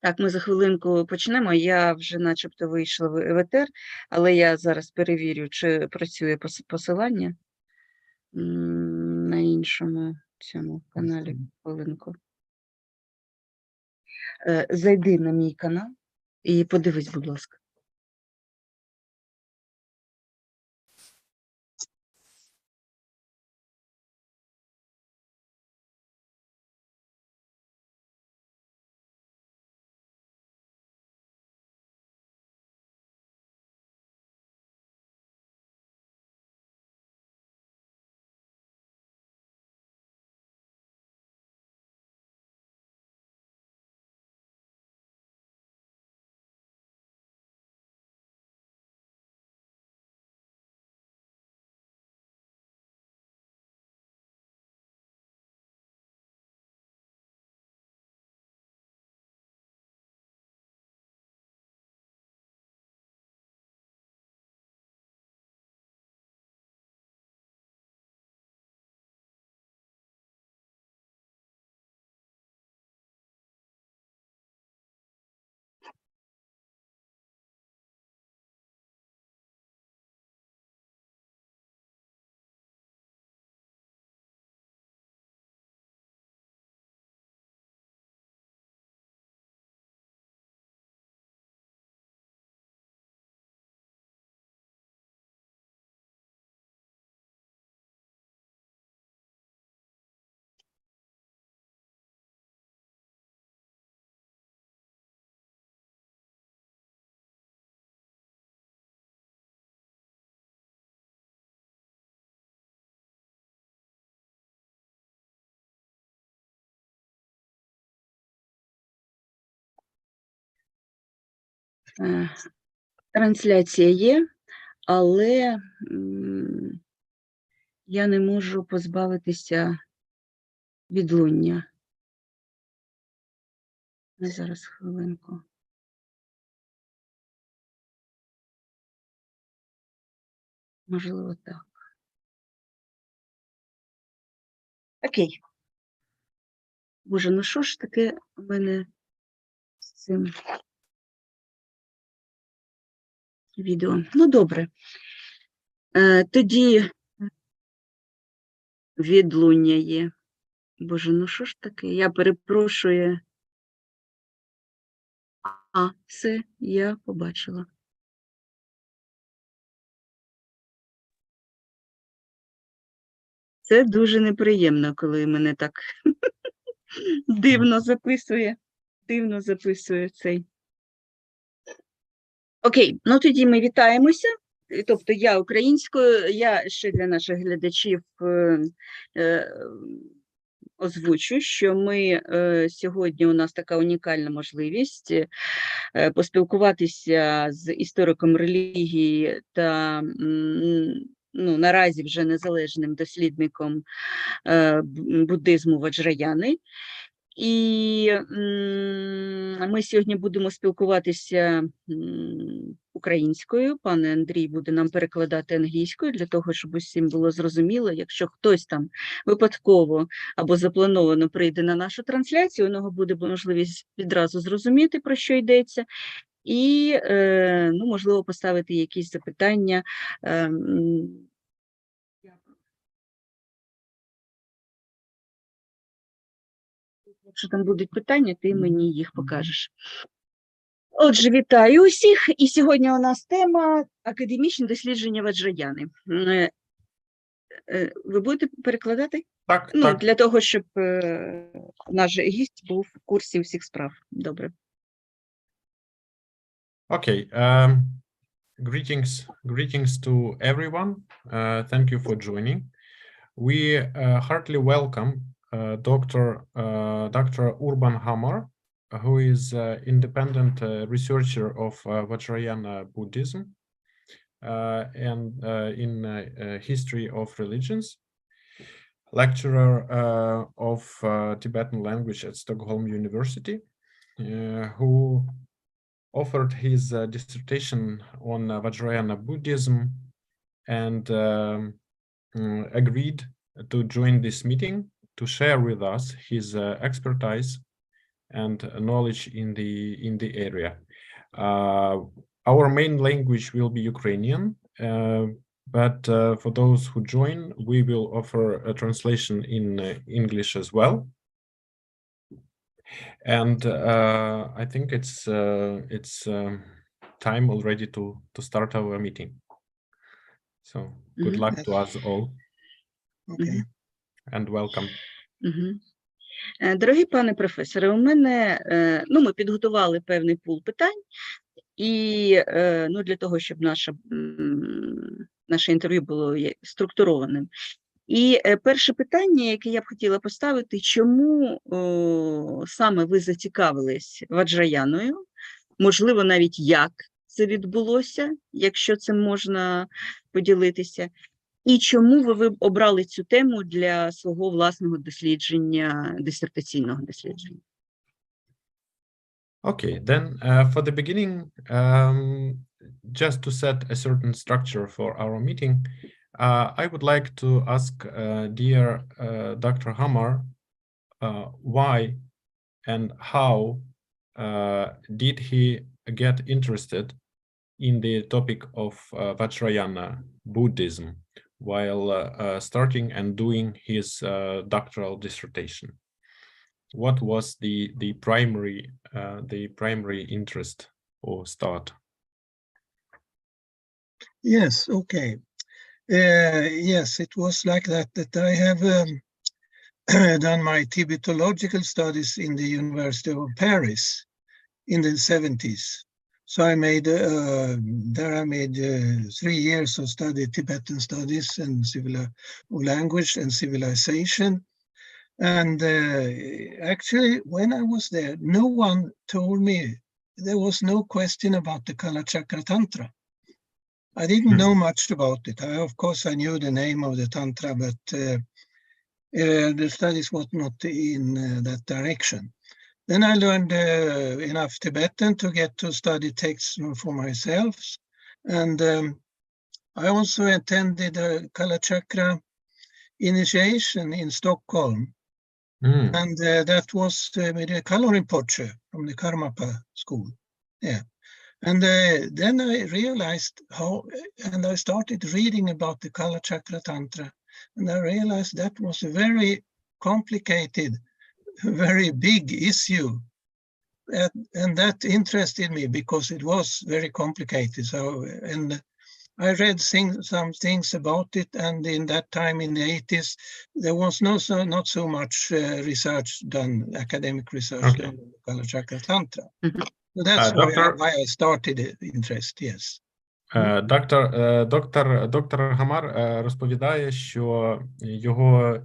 Так, ми за хвилинку почнемо. Я вже начебто вийшла в етер, але я зараз перевірю, чи працює посилання на іншому цьому каналі. Хвилинку. Зайди на мій канал і подивись, будь ласка. Трансляція є, але я не можу позбавитися відлуння. Зараз хвилинку. Можливо, так. Окей. Боже, ну що ж таке в мене з цим відео? Ну, добре. Тоді відлуння є. Боже, ну що ж таке? Я перепрошую. Все, я побачила. Це дуже неприємно, коли мене так дивно записує цей. Окей, ну тоді ми вітаємося. Тобто я українською, я ще для наших глядачів озвучу, що ми сьогодні, у нас така унікальна можливість поспілкуватися з істориком релігії та наразі вже незалежним дослідником буддизму Ваджраяни. І ми сьогодні будемо спілкуватися українською. Пан Андрій буде нам перекладати англійською, для того, щоб усім було зрозуміло. Якщо хтось там випадково або заплановано прийде на нашу трансляцію, у нього буде можливість відразу зрозуміти, про що йдеться, і, можливо, поставити якісь запитання. Якщо там будуть питання, ти мені їх покажеш. Отже, вітаю усіх. І сьогодні у нас тема «Академічні дослідження Ваджраяни». Ви будете перекладати? Так, так. Для того, щоб наш гість був в курсі всіх справ. Добре. Okay. Greetings to everyone. Thank you for joining. We heartily welcome Dr. Urban Hammar, who is independent researcher of Vajrayana Buddhism and in history of religions, lecturer of Tibetan language at Stockholm University, who offered his dissertation on Vajrayana Buddhism and agreed to join this meeting to share with us his expertise and knowledge in the area. Our main language will be Ukrainian, but for those who join, we will offer a translation in English as well. And I think it's time already to start our meeting. So good luck to us all. Okay. And welcome. Дорогі пане професоре, у мене, ми підготували певний пул питань, і для того, щоб наше інтерв'ю було структурованим. І перше питання, яке я б хотіла поставити, чому саме ви зацікавились Ваджраяною, можливо, навіть як це відбулося, якщо цим можна поділитися, і чому ви обрали цю тему для свого власного дослідження, дисертаційного дослідження? Okay, then for the beginning, just to set a certain structure for our meeting, I would like to ask dear Dr. Hammar, why and how did he get interested in the topic of Vajrayana Buddhism while starting and doing his doctoral dissertation? What was the primary interest or start? Yes, okay. Yes, it was like that I have done my Tibetological studies in the University of Paris in the 70s. So I made 3 years of study Tibetan studies and language and civilization. And actually, when I was there, no one told me, there was no question about the Kālacakra Tantra. I didn't know much about it. Of course, I knew the name of the Tantra, but the studies was not in that direction. Then I learned enough Tibetan to get to study texts for myself. And I also attended a Kālacakra initiation in Stockholm. And that was with the Rinpoche from the Karmapa school. Yeah. And then I realized and I started reading about the Kālacakra Tantra. And I realized that was a very complicated, very big issue. And that interested me because it was very complicated. So, and I read some things about it, and in that time in the 80s, there was not so much research done, academic research done on the Kālacakra Tantra. So that's why I started interest, yes. Доктор Гамар розповідає, що його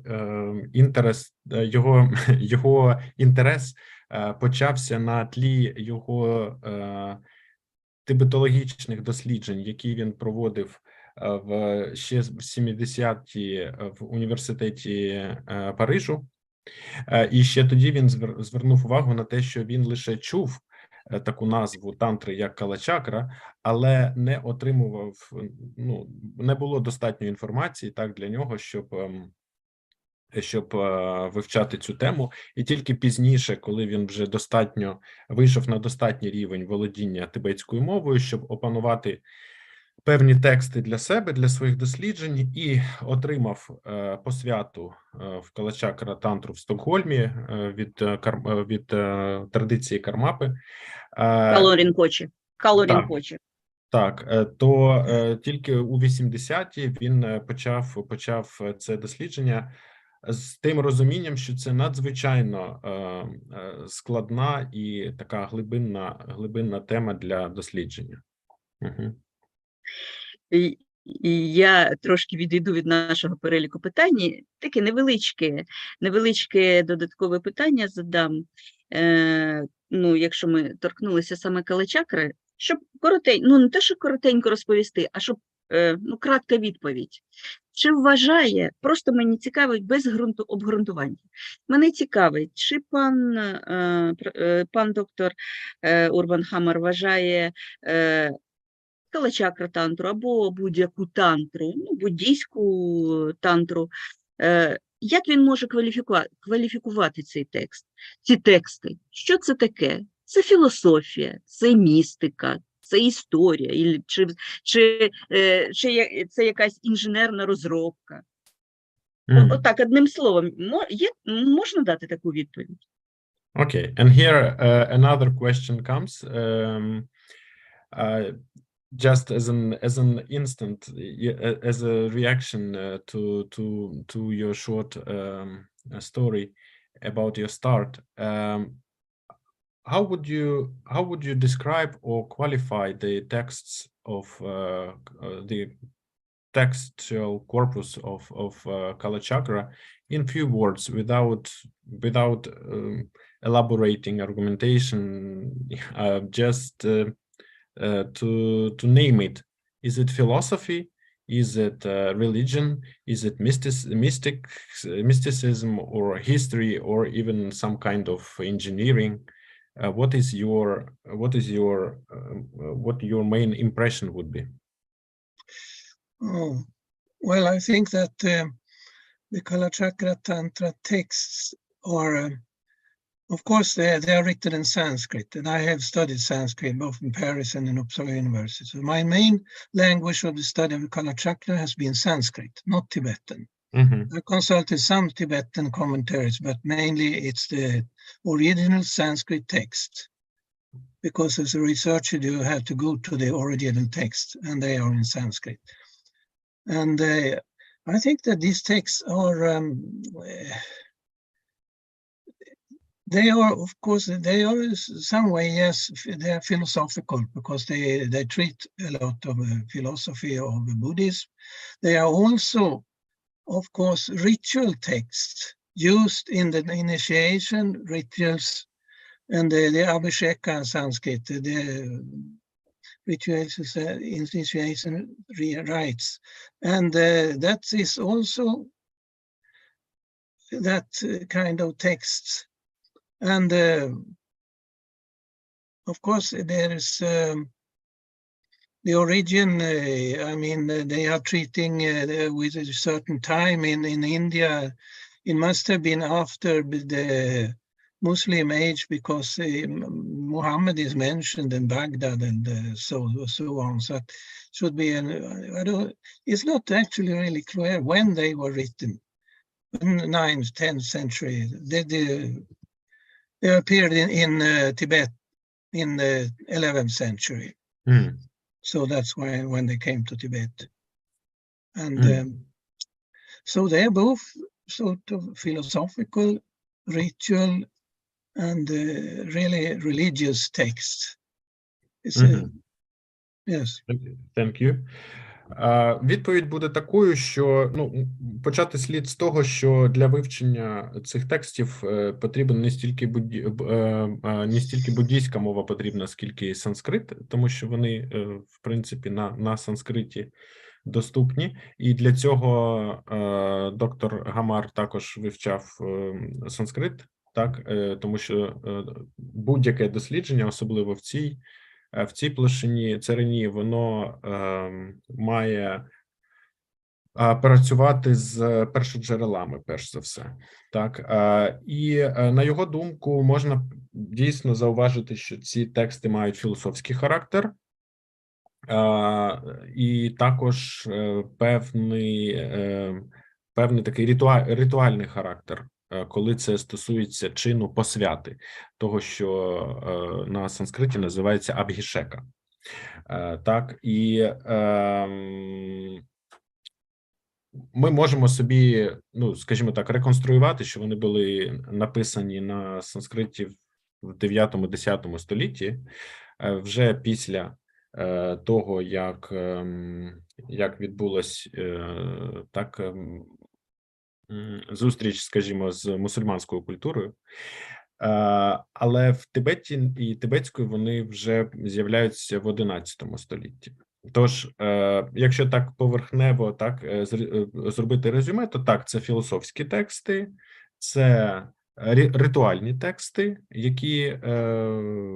інтерес почався на тлі його тибетологічних досліджень, які він проводив ще в 70-ті в університеті Парижу. І ще тоді він звернув увагу на те, що він лише чув таку назву тантри, як Kālacakra, але не отримував, не було достатньо інформації так для нього, щоб вивчати цю тему. І тільки пізніше, коли він вже вийшов на достатній рівень володіння тибетською мовою, щоб опанувати певні тексти для себе, для своїх досліджень, і отримав посвяту в Kālacakra тантру в Стокгольмі від традиції Кармапи. Калорінпочі. Так, то тільки у 80-ті він почав це дослідження з тим розумінням, що це надзвичайно складна і така глибинна тема для дослідження. І я трошки відійду від нашого переліку питань, таке невеличке додаткове питання задам. Якщо ми торкнулися саме Kālacakra, щоб не те, що коротенько розповісти, а щоб кратка відповідь. Чи вважає, просто мені цікавить без обґрунтування, мене цікавить, чи пан доктор Урбан Hammar вважає Kālacakra тантру або будь-яку тантру, буддійську тантру, як він може кваліфікувати цей текст, ці тексти? Що це таке? Це філософія, це містика, це історія, чи це якась інженерна розробка? Отак, одним словом, можна дати таку відповідь? Okay, and here another question comes. Just as an instant, as a reaction to your short story about your start, how would you describe or qualify the texts of the textual corpus of Kālacakra in few words, without elaborating argumentation, just to name it? Is it philosophy? Is it religion? Is it mysticism, or history, or even some kind of engineering? What your main impression would be? Oh, well, I think that the Kālacakra Tantra texts are, of course, they are written in Sanskrit, and I have studied Sanskrit both in Paris and in Uppsala University. So my main language of the study of Kālacakra has been Sanskrit, not Tibetan. Mm-hmm. I consulted some Tibetan commentaries, but mainly it's the original Sanskrit text. Because as a researcher, you have to go to the original text, and they are in Sanskrit. And I think that these texts are, they are, of course, they are in some way, yes, they are philosophical, because they treat a lot of philosophy of Buddhism. They are also, of course, ritual texts used in the initiation rituals and the Abhisheka Sanskrit, the rituals, initiation rites. And that is also that kind of texts. And of course, there is the origin. I mean, they are treating with a certain time in India. It must have been after the Muslim age, because Muhammad is mentioned in Baghdad and so on. So it should be it's not actually really clear when they were written. In the 9th, 10th century, they appeared in Tibet in the 11th century. So that's why when they came to Tibet. And so they're both sort of philosophical, ritual, and really religious texts. Yes. Thank you. Відповідь буде такою, що почати слід з того, що для вивчення цих текстів потрібен не стільки буддійська мова потрібна, скільки санскрит, тому що вони, в принципі, на санскриті доступні. І для цього доктор Hammar також вивчав санскрит, так, тому що будь-яке дослідження, особливо в цій площині царині, воно має працювати з першоджерелами, перш за все. Так? І на його думку, можна дійсно зауважити, що ці тексти мають філософський характер, і також певний такий ритуальний характер, коли це стосується чину посвяти, того, що на санскриті називається абхішека. Так, і ми можемо собі, скажімо так, реконструювати, що вони були написані на санскриті в 9-10 столітті, вже після того, як відбулась так зустріч, скажімо, з мусульманською культурою, але в Тибеті і тибетською вони вже з'являються в 11 столітті. Тож, якщо так поверхнево так зробити резюме, то так, це філософські тексти, це ритуальні тексти, які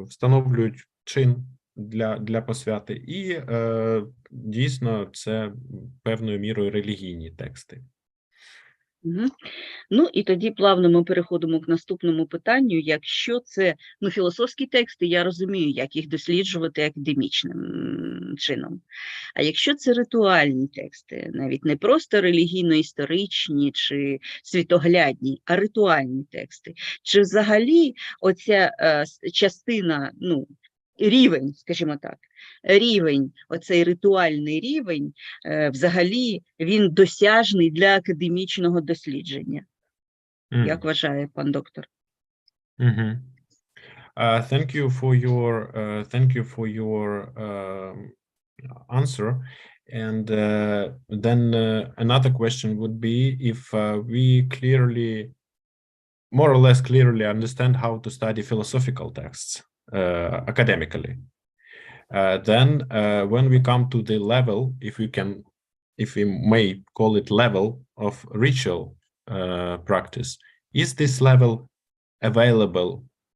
встановлюють чин для посвяти, і дійсно це певною мірою релігійні тексти. Угу. Ну, і тоді плавно ми переходимо к наступному питанню. Якщо це філософські тексти, я розумію, як їх досліджувати академічним чином. А якщо це ритуальні тексти, навіть не просто релігійно-історичні чи світоглядні, а ритуальні тексти, чи взагалі оця частина, рівень, скажімо так, оцей ритуальний рівень, взагалі він досяжний для академічного дослідження. Як вважає пан доктор? Thank you for your answer. And then another question would be if we more or less clearly understand how to study philosophical texts academically. Then when we come to the level, if we may call it level of ritual practice, is this level available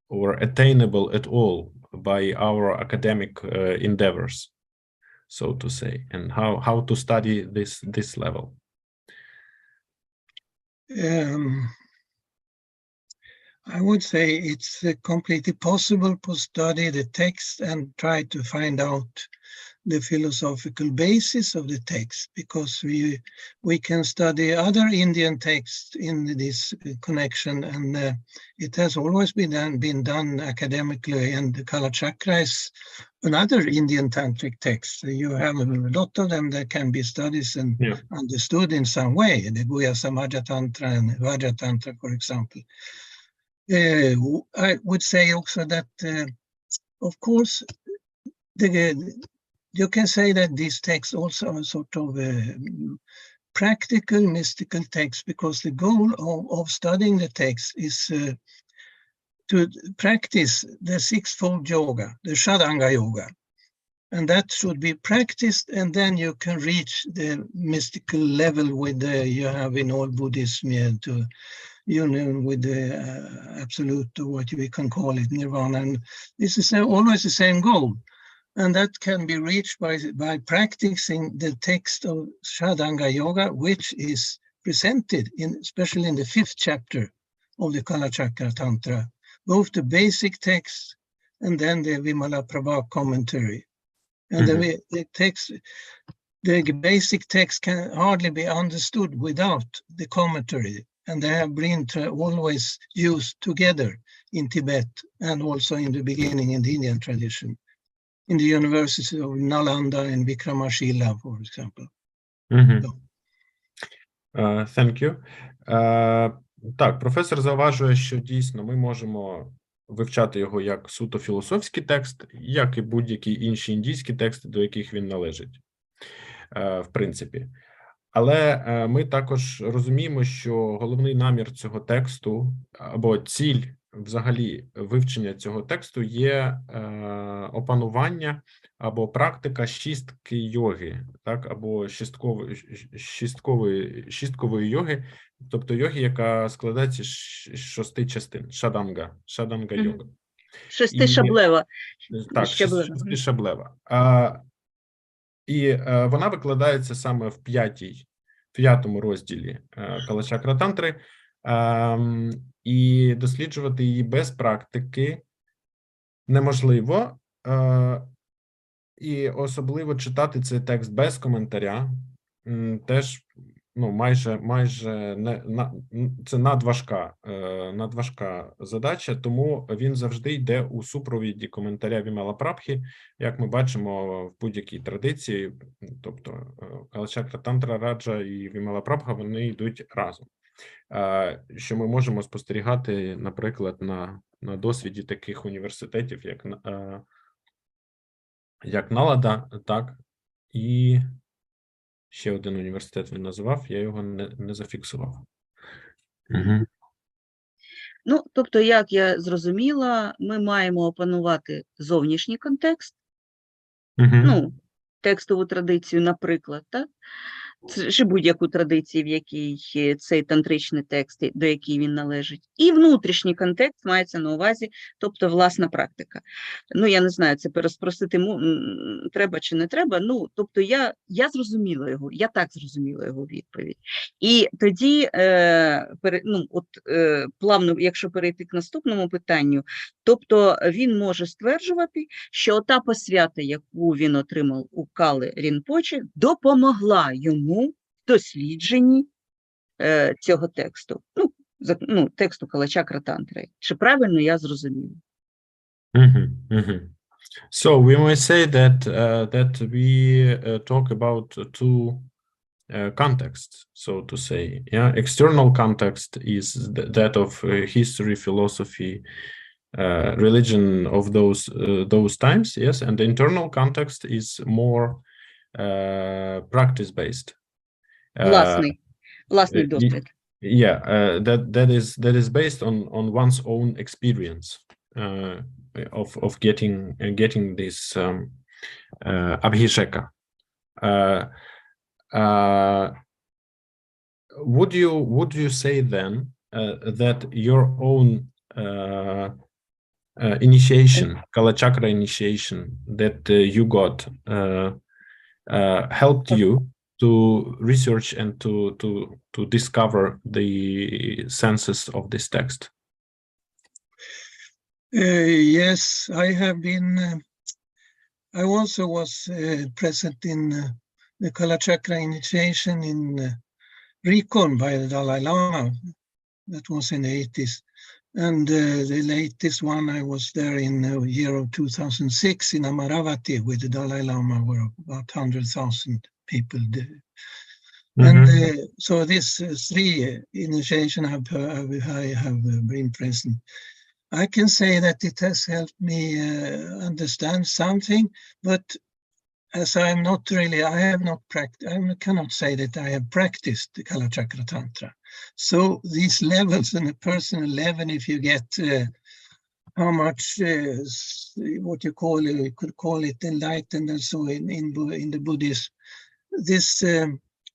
or attainable at all by our academic endeavors, so to say, and how to study this level? I would say it's completely possible to study the text and try to find out the philosophical basis of the text, because we can study other Indian texts in this connection, and it has always been done academically, and the Kālacakra is another Indian tantric text. You have a lot of them that can be studied and understood in some way, the Guhyasamaja Tantra and Vajra Tantra, for example. I would say also that, of course, you can say that these texts also are sort of practical, mystical texts, because the goal of studying the text is to practice the sixfold yoga, the Shadanga yoga. And that should be practiced, and then you can reach the mystical level with you have in all Buddhism, to union with the absolute, or what we can call it, nirvana. And this is always the same goal. And that can be reached by practicing the text of Shadanga Yoga, which is presented, especially in the 5th chapter of the Kālacakra Tantra, both the basic text and then the Vimalaprabha commentary. And the basic text can hardly be understood without the commentary. And they have been always used together in Tibet and also in the beginning in the Indian tradition, in the University of Nalanda and Vikramashila, for example. Thank you. Так, професор зауважує, що дійсно ми можемо вивчати його як суто філософський текст, як і будь-які інші індійські тексти, до яких він належить, в принципі. Але ми також розуміємо, що головний намір цього тексту, або ціль взагалі вивчення цього тексту є опанування або практика шістки йоги, так, або шісткової йоги, тобто йоги, яка складається з 6 частин, шаданга йога. Шестишаблева. Так, шестишаблева. І вона викладається саме в 5-му розділі Kālacakra тантри, і досліджувати її без практики неможливо, і особливо читати цей текст без коментаря теж майже це надважка задача, тому він завжди йде у супровіді коментаря Вімалапрабхи, як ми бачимо в будь-якій традиції, тобто Kālacakra Тантра, Раджа і Вімалапрабха, вони йдуть разом. Що ми можемо спостерігати, наприклад, на досвіді таких університетів, як Налада, так, і ще один університет він називав, я його не зафіксував. Тобто, як я зрозуміла, ми маємо опанувати зовнішній контекст, текстову традицію, наприклад, так? чи будь-яку традицію, в якій цей тантричний текст, до якій він належить. І внутрішній контекст мається на увазі, тобто власна практика. Ну, я не знаю, це переспросити треба чи не треба, ну, тобто я зрозуміла його, я так зрозуміла його відповідь. І тоді, плавно, якщо перейти к наступному питанню, тобто він може стверджувати, що та посвята, яку він отримав у Кали Рінпоче, допомогла йому в дослідженні цього тексту, тексту Калачакра Тантри. Чи правильно я зрозуміла? So we might say that we talk about two contexts, so to say. Yeah, external context is that of history, philosophy, religion of those times. Yes, and the internal context is more practice-based. Власний досвід. Yeah, that is based on one's own experience of getting this abhisheka. Would you say then that your own initiation, Kālacakra initiation that you got helped you to research and to discover the senses of this text? Yes, I have been. I also was present in the Kālacakra initiation in Recon by the Dalai Lama. That was in the 80s. And the latest one, I was there in the year of 2006 in Amaravati with the Dalai Lama, where about 100,000 people did. And so this three initiation I have been present. I can say that it has helped me understand something, but as I cannot say that I have practiced the Kālacakra Tantra. So these levels on a personal level, if you get how much, what you could call it enlightened and so in the Buddhism, this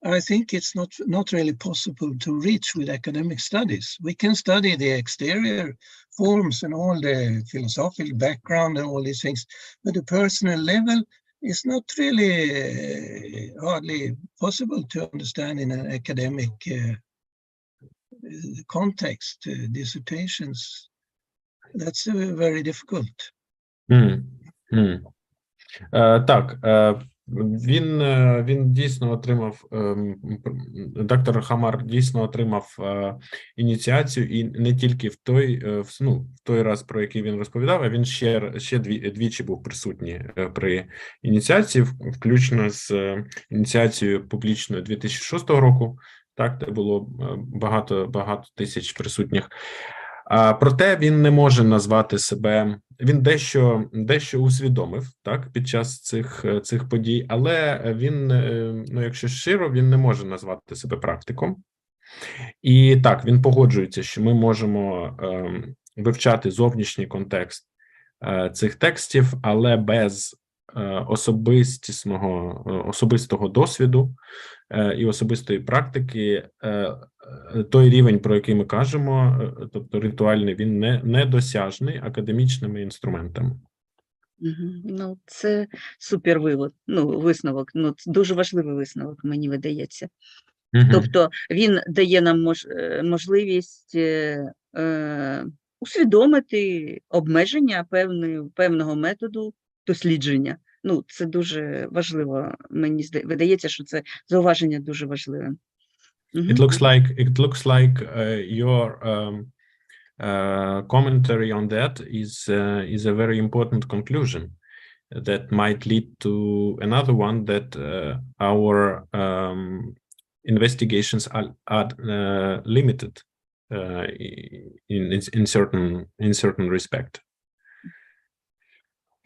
I think it's not really possible to reach with academic studies. We can study the exterior forms and all the philosophical background and all these things, but the personal level is not really hardly possible to understand in an academic context, dissertations. That's very difficult. Так, він дійсно отримав, доктор Хамар дійсно отримав ініціацію, і не тільки в той раз, про який він розповідав, а він ще двічі був присутній при ініціації, включно з ініціацією публічною 2006 року, так, де було багато тисяч присутніх. Проте він не може назвати себе, він дещо усвідомив, так, під час цих подій, але він, якщо щиро, він не може назвати себе практиком. І так, він погоджується, що ми можемо вивчати зовнішній контекст цих текстів, але без особистого досвіду і особистої практики, той рівень, про який ми кажемо, тобто ритуальний, він недосяжний академічними інструментами. Ну, це супер висновок, дуже важливий висновок, мені видається. Тобто він дає нам можливість усвідомити обмеження певного методу дослідження. Ну, це дуже важливо, мені видається, що це зауваження дуже важливе. It looks like your commentary on that is a very important conclusion that might lead to another one, that our investigations are limited in certain respect.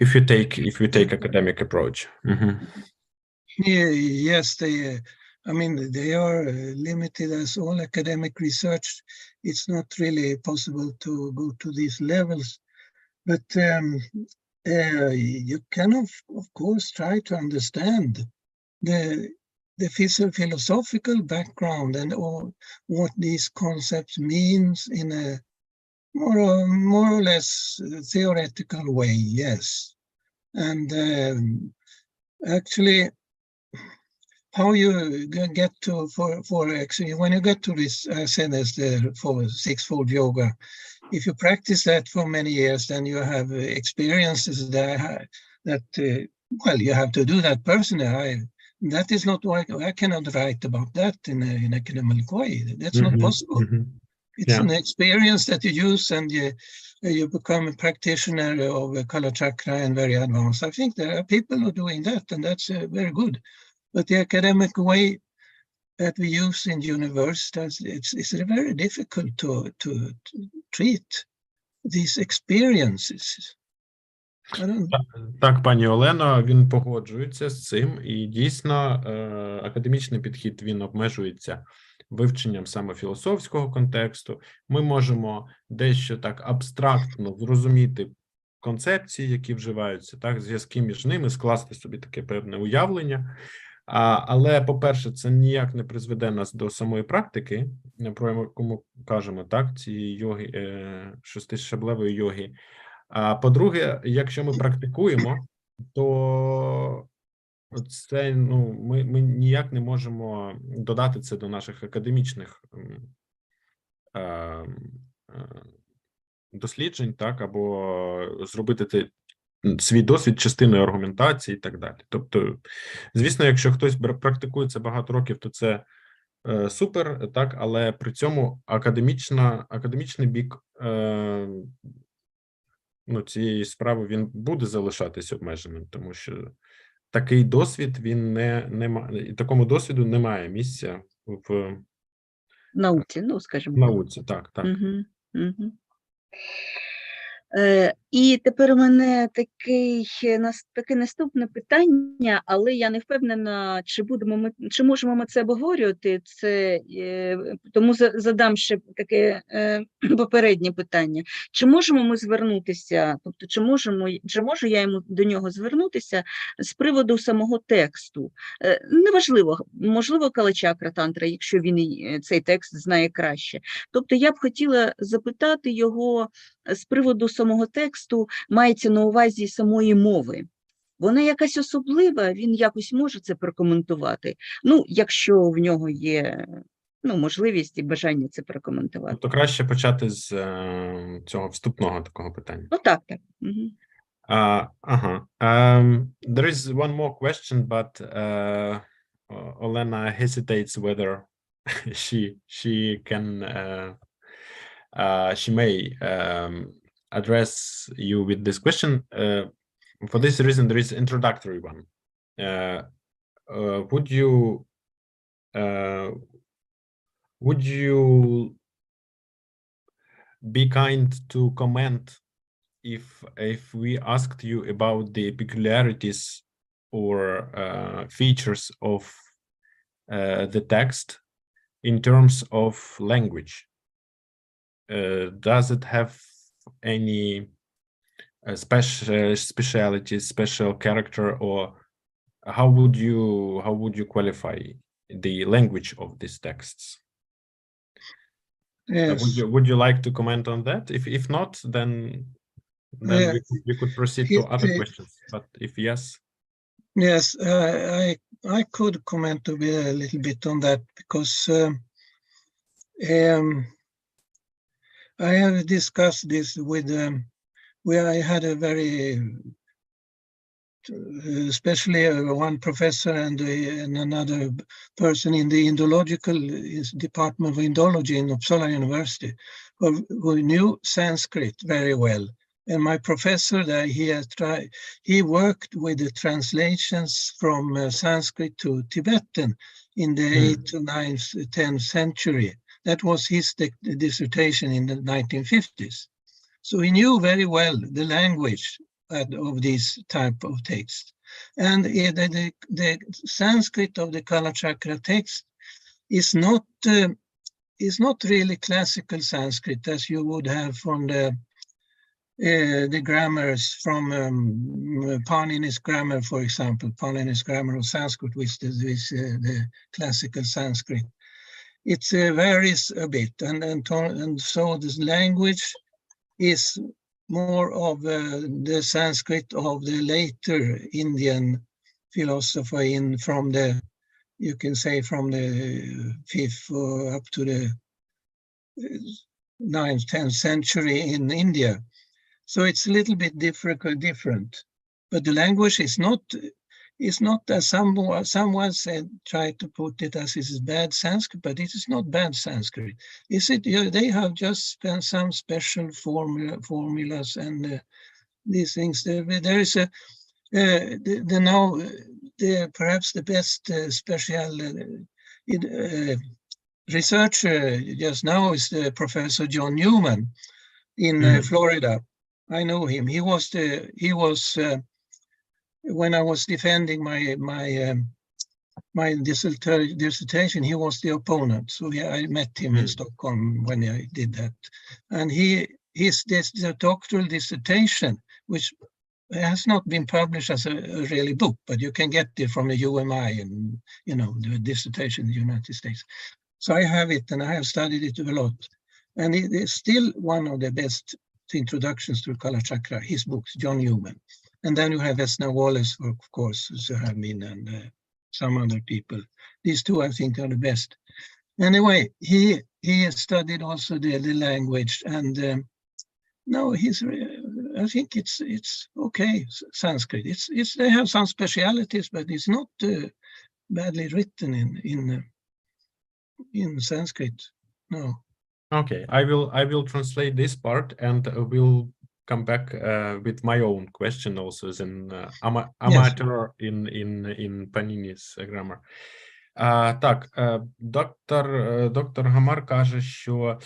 If you take academic approach. Yes, they are limited as all academic research. It's not really possible to go to these levels, but you can of course try to understand the philosophical background and all what these concepts means in a more or less theoretical way, yes. And actually, how you get to, for actually, when you get to this, I said as the for sixfold yoga, if you practice that for many years, then you have experiences that well, you have to do that personally. That is not why I cannot write about that in an academic way. That's not possible. It's an experience that you use, and you become a practitioner of Kālacakra and very advanced. I think there are people who are doing that, and that's very good. But the academic way that we use in universities, it's very difficult to treat these experiences. Так, пані Олено, він погоджується з цим, і дійсно академічний підхід, він обмежується вивченням саме філософського контексту. Ми можемо дещо так абстрактно зрозуміти концепції, які вживаються, так, зв'язки між ними, скласти собі таке певне уявлення. Але, по-перше, це ніяк не призведе нас до самої практики, про яку ми кажемо, так, цієї йоги, шестишаблевої йоги. А по-друге, якщо ми практикуємо, то це, ми ніяк не можемо додати це до наших академічних досліджень, так, або зробити свій досвід частиною аргументації і так далі. Тобто, звісно, якщо хтось практикує це багато років, то це супер, так, але при цьому академічний бік цієї справи, він буде залишатись обмеженим, тому що такий досвід, такому досвіду немає місця в науці, скажімо. В науці, так. І тепер у мене таке наступне питання, але я не впевнена, чи можемо ми це обговорювати, тому задам ще таке попереднє питання. Чи можемо ми звернутися, тобто чи можу я до нього звернутися з приводу самого тексту? Неважливо, можливо, Kālacakra тантра, якщо він цей текст знає краще. Тобто я б хотіла запитати його з приводу самого тексту, мається на увазі самої мови. Вона якась особлива, він якось може це прокоментувати. Якщо в нього є можливість і бажання це прокоментувати. То краще почати з цього вступного такого питання. Так. There is one more question, but Olena hesitates whether she can she may address you with this question. For this reason, there is introductory one. Would you be kind to comment if we asked you about the peculiarities or features of the text in terms of language? Does it have any speciality, special character, or how would you qualify the language of these texts? Yes. Would you like to comment on that? If not, then we could proceed to other questions. But if yes, I could comment a little bit on that, because I have discussed this with where I had a very, especially one professor and another person in the Indological Department of Indology in Uppsala University, who knew Sanskrit very well. And my professor there, he worked with the translations from Sanskrit to Tibetan in the 8th, 9th, 10th century. That was his dissertation in the 1950s. So he knew very well the language of this type of text. And the Sanskrit of the Kālacakra text is not really classical Sanskrit as you would have from the the grammars from Panini's grammar, for example, Panini's grammar of Sanskrit, which is the classical Sanskrit. It varies a bit, and so this language is more of the Sanskrit of the later Indian philosopher from the, you can say, from the 5th up to the 9th, 10th century in India. So it's a little bit different, but the language is not as someone said, tried to put it as it is bad Sanskrit, but it is not bad Sanskrit. They have just spent some special formulas and these things. There is perhaps the best special researcher just now is Professor John Newman in Florida. I know him. He was when I was defending my dissertation, he was the opponent. So yeah, I met him in Stockholm when I did that. And his doctoral dissertation, which has not been published as a really book, but you can get it from the UMI and, the dissertation in the United States. So I have it and I have studied it a lot. And it is still one of the best introductions to Kālacakra, his books, John Newman. And then you have Vesna Wallace, of course, Suhamin and some other people. These two, I think, are the best. Anyway, he studied also the language, and no, I think it's okay, Sanskrit. They have some specialities, but it's not badly written in Sanskrit. No. Okay, I will translate this part, and we'll come back with my own question also as an amateur in Panini's grammar. Так, доктор Гамар каже, що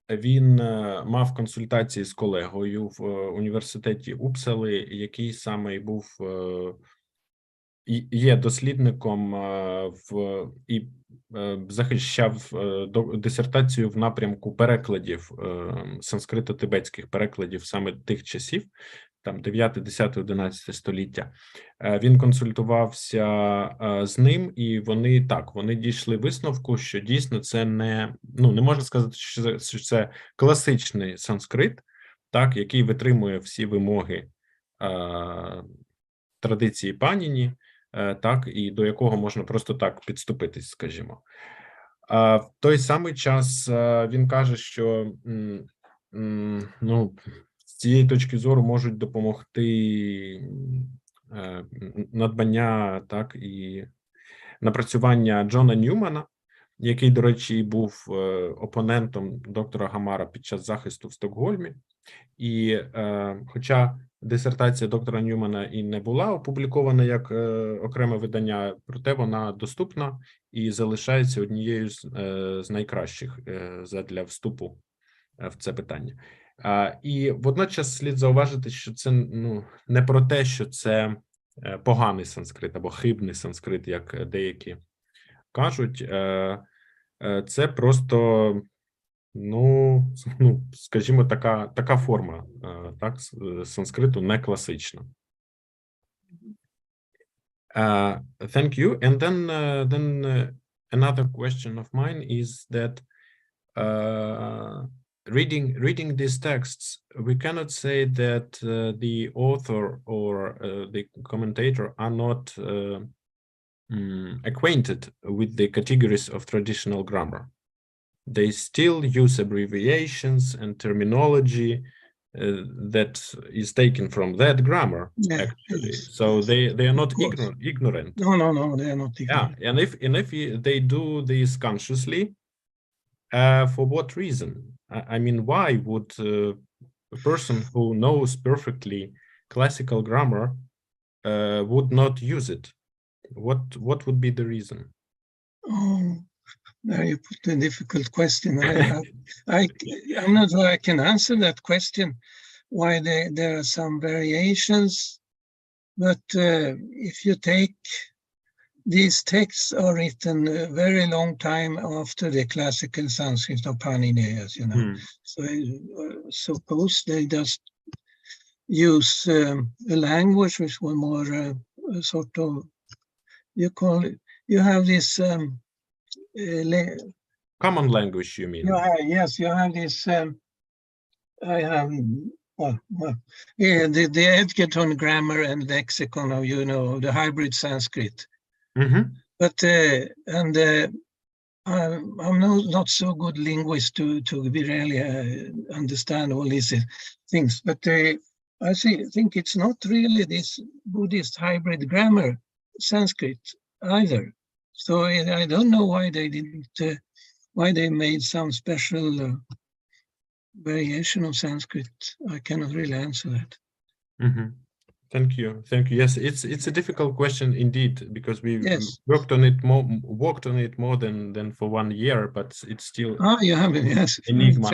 він мав консультації з колегою в університеті Упсали, який саме був є дослідником і захищав дисертацію в напрямку перекладів, санскрито-тибетських перекладів саме тих часів, там 9, 10, 11 століття. Він консультувався з ним, і вони дійшли висновку, що дійсно це не можна сказати, що це класичний санскрит, так, який витримує всі вимоги традиції Паніні, так, і до якого можна просто так підступитись, скажімо. В той самий час він каже, що з цієї точки зору можуть допомогти надбання, так, і напрацювання Джона Ньюмана, який, до речі, був опонентом доктора Гамара під час захисту в Стокгольмі. І хоча дисертація доктора Ньюмана і не була опублікована як окреме видання, проте вона доступна і залишається однією з найкращих для вступу в це питання. І водночас слід зауважити, що це не про те, що це поганий санскрит або хибний санскрит, як деякі кажуть. Це просто, скажімо, така форма, так, санскриту не класична. Thank you. And then another question of mine is that reading these texts, we cannot say that the author or the commentator are not acquainted with the categories of traditional grammar. They still use abbreviations and terminology that is taken from that grammar, actually. So they are not ignorant. No, they are not ignorant. Yeah, and if they do this consciously, for what reason? I mean, why would a person who knows perfectly classical grammar would not use it? What would be the reason? Oh, now you put a difficult question. I'm not sure I can answer that question, why there are some variations. But if you take these texts are written a very long time after the classical Sanskrit of Panini, as you know. So I suppose they just use a language which was more sort of, you have this Common language, you mean? yes, you have this I have the Edgerton grammar and lexicon of, you know, the hybrid Sanskrit. But I'm not so good linguist to be really understand all these things. But I think it's not really this Buddhist hybrid grammar Sanskrit either. So I don't know why they didn't, why they made some special variation of Sanskrit. I cannot really answer that. Thank you. Yes, it's a difficult question indeed, because we worked on it more than for 1 year, but it's still you have it, yes. enigma.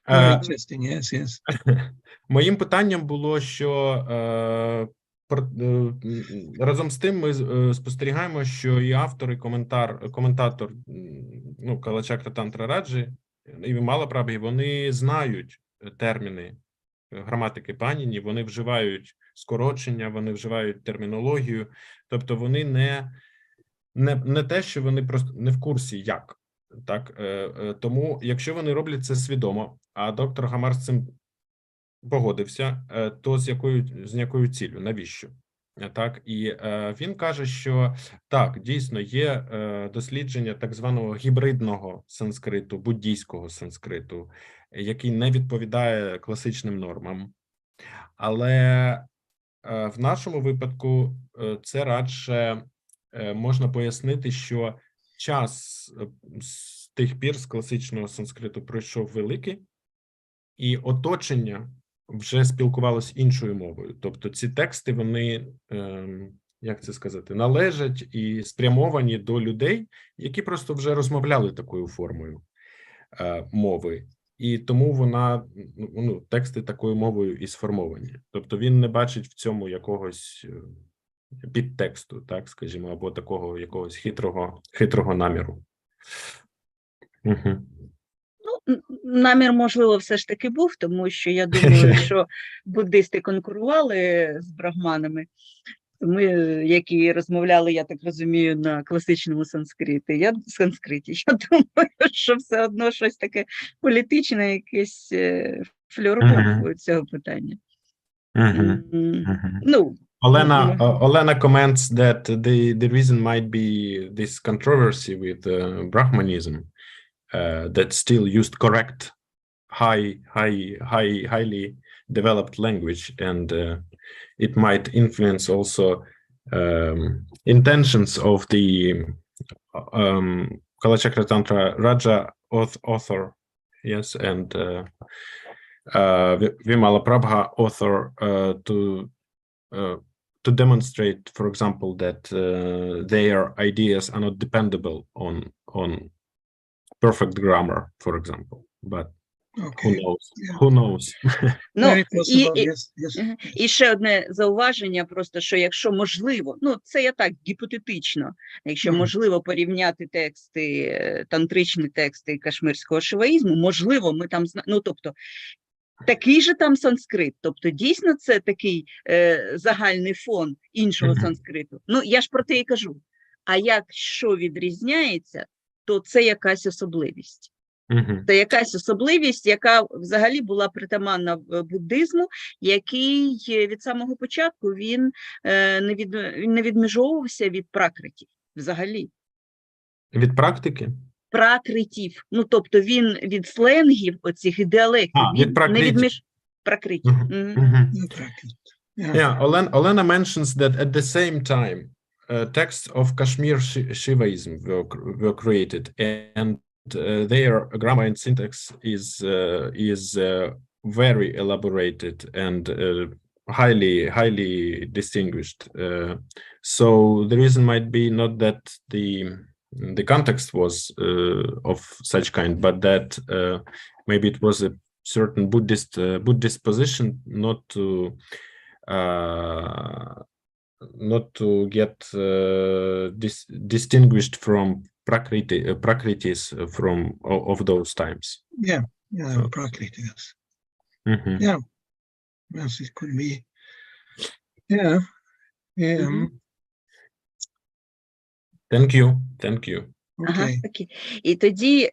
Very interesting, yes. Моїм питанням було, що разом з тим ми спостерігаємо, що і автор, і коментатор, ну, Калачакра Тантра Раджі і Вімала-Прабхі, вони знають терміни граматики Паніні, вони вживають скорочення, вони вживають термінологію, тобто вони не те, що вони просто не в курсі, як. Так? Тому, якщо вони роблять це свідомо, а доктор Хамар з цим погодився, то з якою ціллю, навіщо? Так, і він каже, що так, дійсно є дослідження так званого гібридного санскриту, буддійського санскриту, який не відповідає класичним нормам. Але в нашому випадку це радше можна пояснити, що час з тих пір з класичного санскриту пройшов великий, і оточення вже спілкувалося іншою мовою. Тобто ці тексти, вони, як це сказати, належать і спрямовані до людей, які просто вже розмовляли такою формою мови. І тому тексти такою мовою і сформовані. Тобто він не бачить в цьому якогось підтексту, так, скажімо, або такого якогось хитрого наміру. Намір, можливо, все ж таки був, тому що я думаю, що буддисти конкурували з брахманами, ми, які розмовляли, я так розумію, на класичному санскриті. Я думаю, що все одно щось таке політичне, якесь фльор був цього питання. Olena comments that the reason might be this controversy with Brahmanism, that still used correct, highly developed language, and it might influence also intentions of the Kālacakra Tantra Raja author, yes, and Vimala-Prabha author to demonstrate, for example, that their ideas are not dependable on perfect grammar, for example, but who knows? І ще одне зауваження, просто, що якщо можливо, це я так гіпотетично, якщо можливо порівняти тексти, тантричні тексти кашмирського шиваїзму, можливо, ми там, тобто, такий же там санскрит, тобто дійсно це такий загальний фон іншого санскриту. Я ж про те і кажу. А якщо відрізняється, то це якась особливість. Це якась особливість, яка взагалі була притаманна буддизму, який від самого початку він не відмежовувався від пракритів взагалі. Від практики? Пракритів. Тобто він від сленгів, оцих і діалектів, від пракритів. Пракритів. Olena mentions that at the same time texts of Kashmir Shivaism were created, and their grammar and syntax is very elaborated and highly distinguished. So the reason might be not that the context was of such kind, but that maybe it was a certain Buddhist position not to get distinguished from prakritis of those times. Yeah, So- Prakritis. Mhm. Yeah, yes, it could be. Yeah, Mhm. Thank you. Ага, okay. окей. І тоді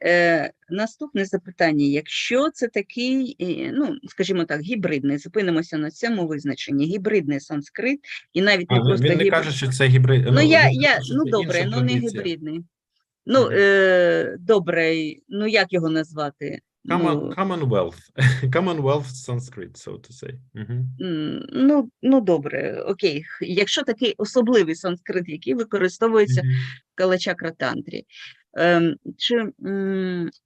наступне запитання. Якщо це такий, ну, скажімо так, гібридний, зупинимося на цьому визначенні, гібридний санскрит, і навіть не просто Він не гібрид. каже, що це гібрид. Ну, він каже, що ну це добре, інша ну не традиція. гібридний. Ну, добре, ну як його назвати? Commonwealth. Commonwealth Sanskrit, so to say. Ну, добре, окей. Якщо такий особливий санскрит, який використовується в Калачакра тантрі.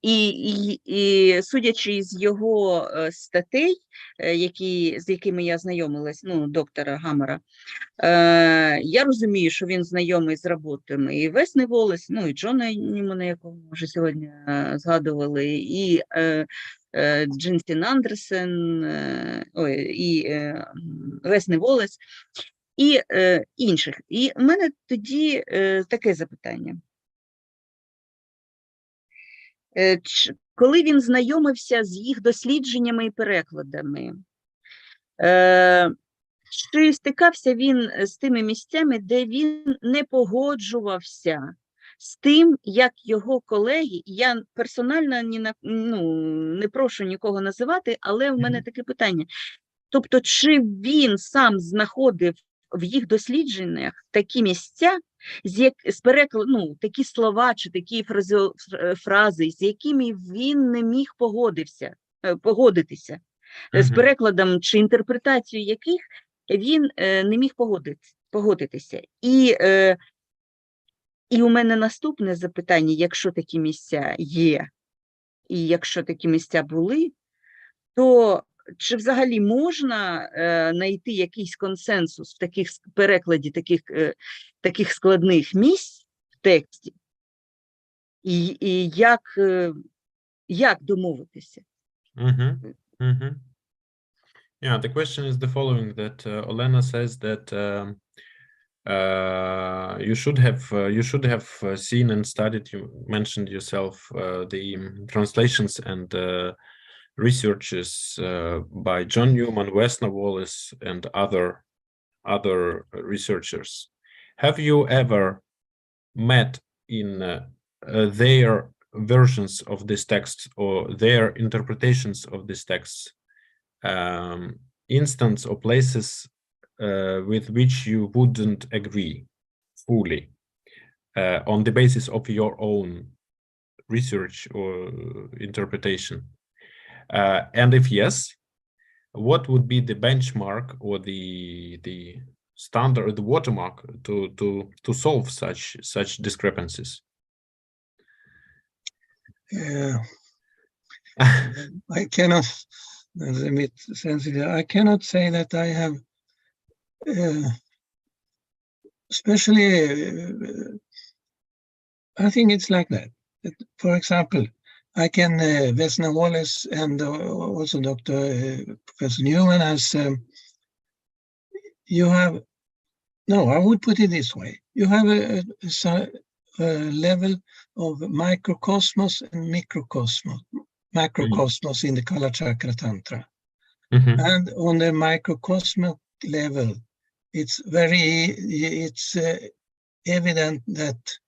І судячи з його статей, з якими я знайомилась, ну, доктора Гаммара, я розумію, що він знайомий з роботами і Весни Волес, ну, і Джона Німана, якого ми вже сьогодні згадували, і Джинсін Андерсен, і Весни Волес, і інших. І в мене тоді таке запитання. Коли він знайомився з їх дослідженнями і перекладами, чи стикався він з тими місцями, де він не погоджувався з тим, як його колеги, я персонально не прошу нікого називати, але в мене таке питання. Тобто, чи він сам знаходив в їх дослідженнях такі місця, такі слова чи такі фрази, з якими він не міг погодитися, з перекладом чи інтерпретацією яких він не міг погодитися. І у мене наступне запитання, якщо такі місця є, і якщо такі місця були, то чи взагалі можна знайти якийсь консенсус в перекладі таких складних місць в тексті? І як домовитися? Yeah, the question is the following, that Olena says that you should have seen and studied, you mentioned yourself, the translations and researches by John Newman, Vesna Wallace, and other researchers. Have you ever met in their versions of this text or their interpretations of this text instance or places with which you wouldn't agree fully on the basis of your own research or interpretation? And if yes, what would be the benchmark or the standard, the watermark to solve such discrepancies? I cannot, I cannot say that I have, especially, I think it's like that. For example, I can, Vesna Wallace and also Dr. Professor Newman as, you have, no, I would put it this way. You have a level of microcosmos and macrocosmos in the Kālacakra Tantra. And on the microcosmic level, it's evident that,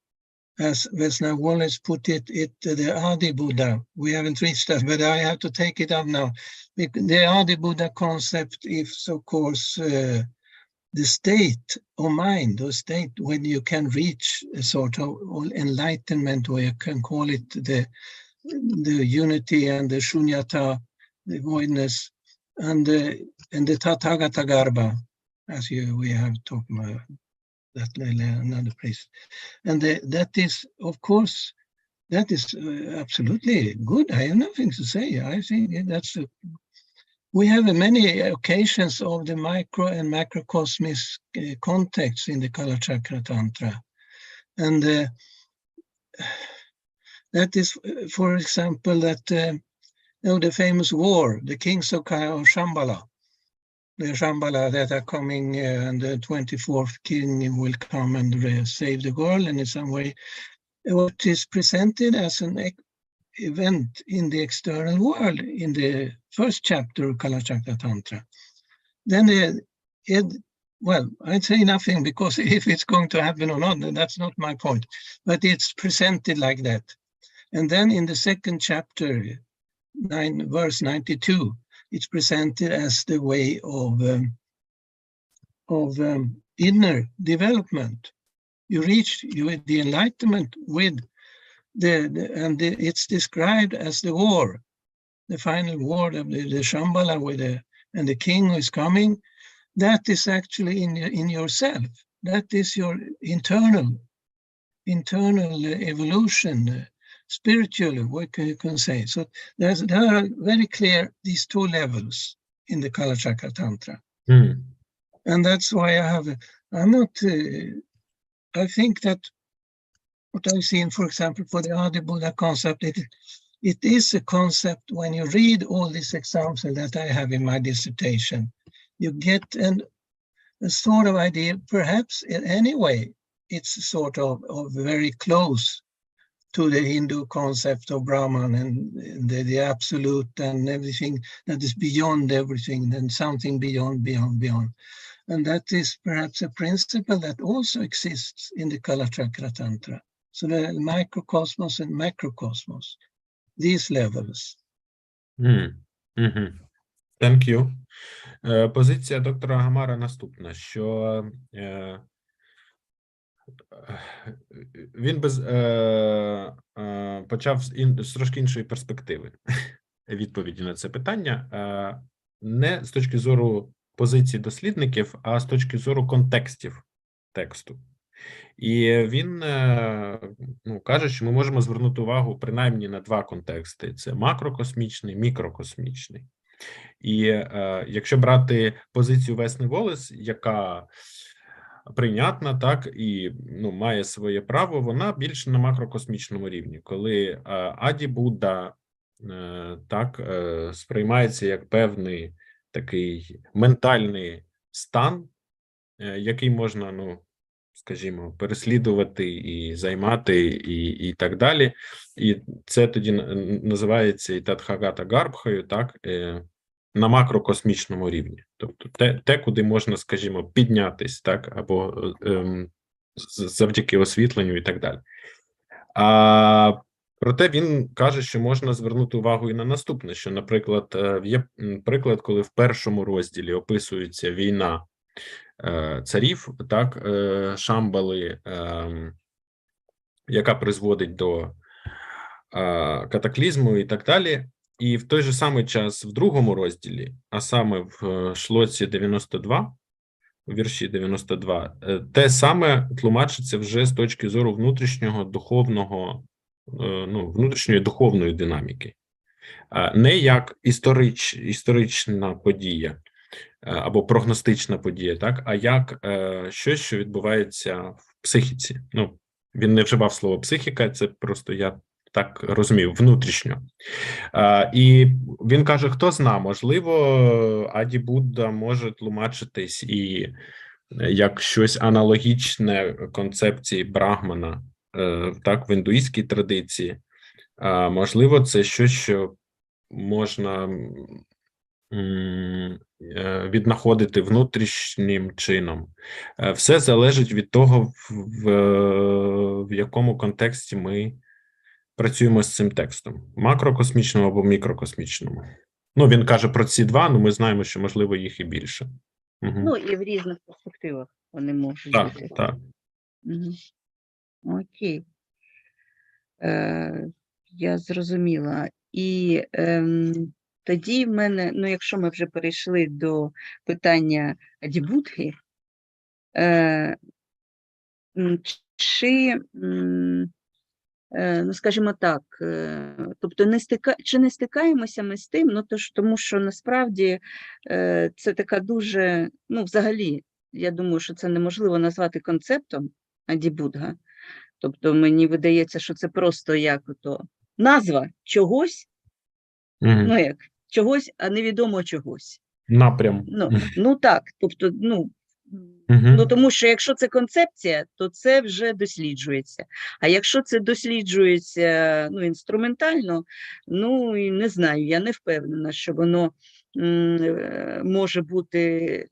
as Vesna Wallace put it, the Ādibuddha, we haven't reached that, but I have to take it up now. The Ādibuddha concept is, of course, the state of mind, or state when you can reach a sort of enlightenment, or you can call it the unity and the shunyata, the voidness, and the Tathāgata Garbha, as we have talked about that another place. And that is, of course, that is absolutely good. I have nothing to say. I think that's we have many occasions of the micro and macrocosmic contexts in the Kālacakra Tantra. And that is, for example, that the famous war, the kings of Shambhala, the Shambhala that are coming, and the 24th king will come and save the world, and in some way, what is presented as an event in the external world in the first chapter of Kālacakra Tantra. Then well, I'd say nothing, because if it's going to happen or not, that's not my point. But it's presented like that. And then in the second chapter, verse 92, it's presented as the way of inner development. You reach the enlightenment with it's described as the war, the final war of the Shambhala and the king who is coming. That is actually in yourself. That is your internal evolution, spiritually, what you can say. So there are very clear these two levels in the Kālacakra Tantra. And that's why I think that what I've seen, for example, for the Ādibuddha concept, it is a concept when you read all these examples that I have in my dissertation, you get a sort of idea, perhaps anyway, it's sort of very close to the Hindu concept of Brahman and the absolute and everything that is beyond everything, and something beyond. And that is perhaps a principle that also exists in the Kālacakra Tantra. So the microcosmos and macrocosmos, these levels. Thank you. Позиція доктора Гаммара наступна, що він почав з трошки іншої перспективи відповіді на це питання, не з точки зору позиції дослідників, а з точки зору контекстів тексту. І він каже, що ми можемо звернути увагу принаймні на два контексти. Це макрокосмічний, мікрокосмічний. І якщо брати позицію Весни Волес, яка прийнятна, так, і має своє право, вона більше на макрокосмічному рівні, коли Ādibuddha так сприймається як певний такий ментальний стан, який можна, скажімо, переслідувати і займати, і так далі. І це тоді називається і Татхагата Гарбхою, так, на макрокосмічному рівні. Тобто те, куди можна, скажімо, піднятись, так, або завдяки освітленню і так далі. Проте він каже, що можна звернути увагу і на наступне, що, наприклад, є приклад, коли в першому розділі описується війна царів, так, Шамбали, яка призводить до катаклізму і так далі. І в той же самий час в другому розділі, а саме в шлоці 92, у вірші 92, те саме тлумачиться вже з точки зору внутрішнього духовного, внутрішньої духовної динаміки. Не як історична подія або прогностична подія, так, а як щось, що відбувається в психіці. Він не вживав слово психіка, це просто я так розумів, внутрішньо. І він каже, хто зна, можливо, Ādibuddha може тлумачитись і як щось аналогічне концепції Брахмана, так, в індуїстській традиції. Можливо, це щось, що можна віднаходити внутрішнім чином. Все залежить від того, в якому контексті ми працюємо з цим текстом. Макрокосмічному або мікрокосмічному. Він каже про ці два, але ми знаємо, що, можливо, їх і більше. Угу. І в різних перспективах вони можуть бути. Так. Угу. Окей. Я зрозуміла. І тоді в мене, якщо ми вже перейшли до питання Ādibudhi, скажімо так, тобто чи не стикаємося ми з тим, тому що насправді це така дуже, взагалі, я думаю, що це неможливо назвати концептом Ādibudha. Тобто мені видається, що це просто як назва чогось, чогось, а невідомо чогось. Напрям. Ну так, тобто, ну, тому що якщо це концепція, то це вже досліджується. А якщо це досліджується інструментально, ну, і не знаю, я не впевнена, що воно може бути,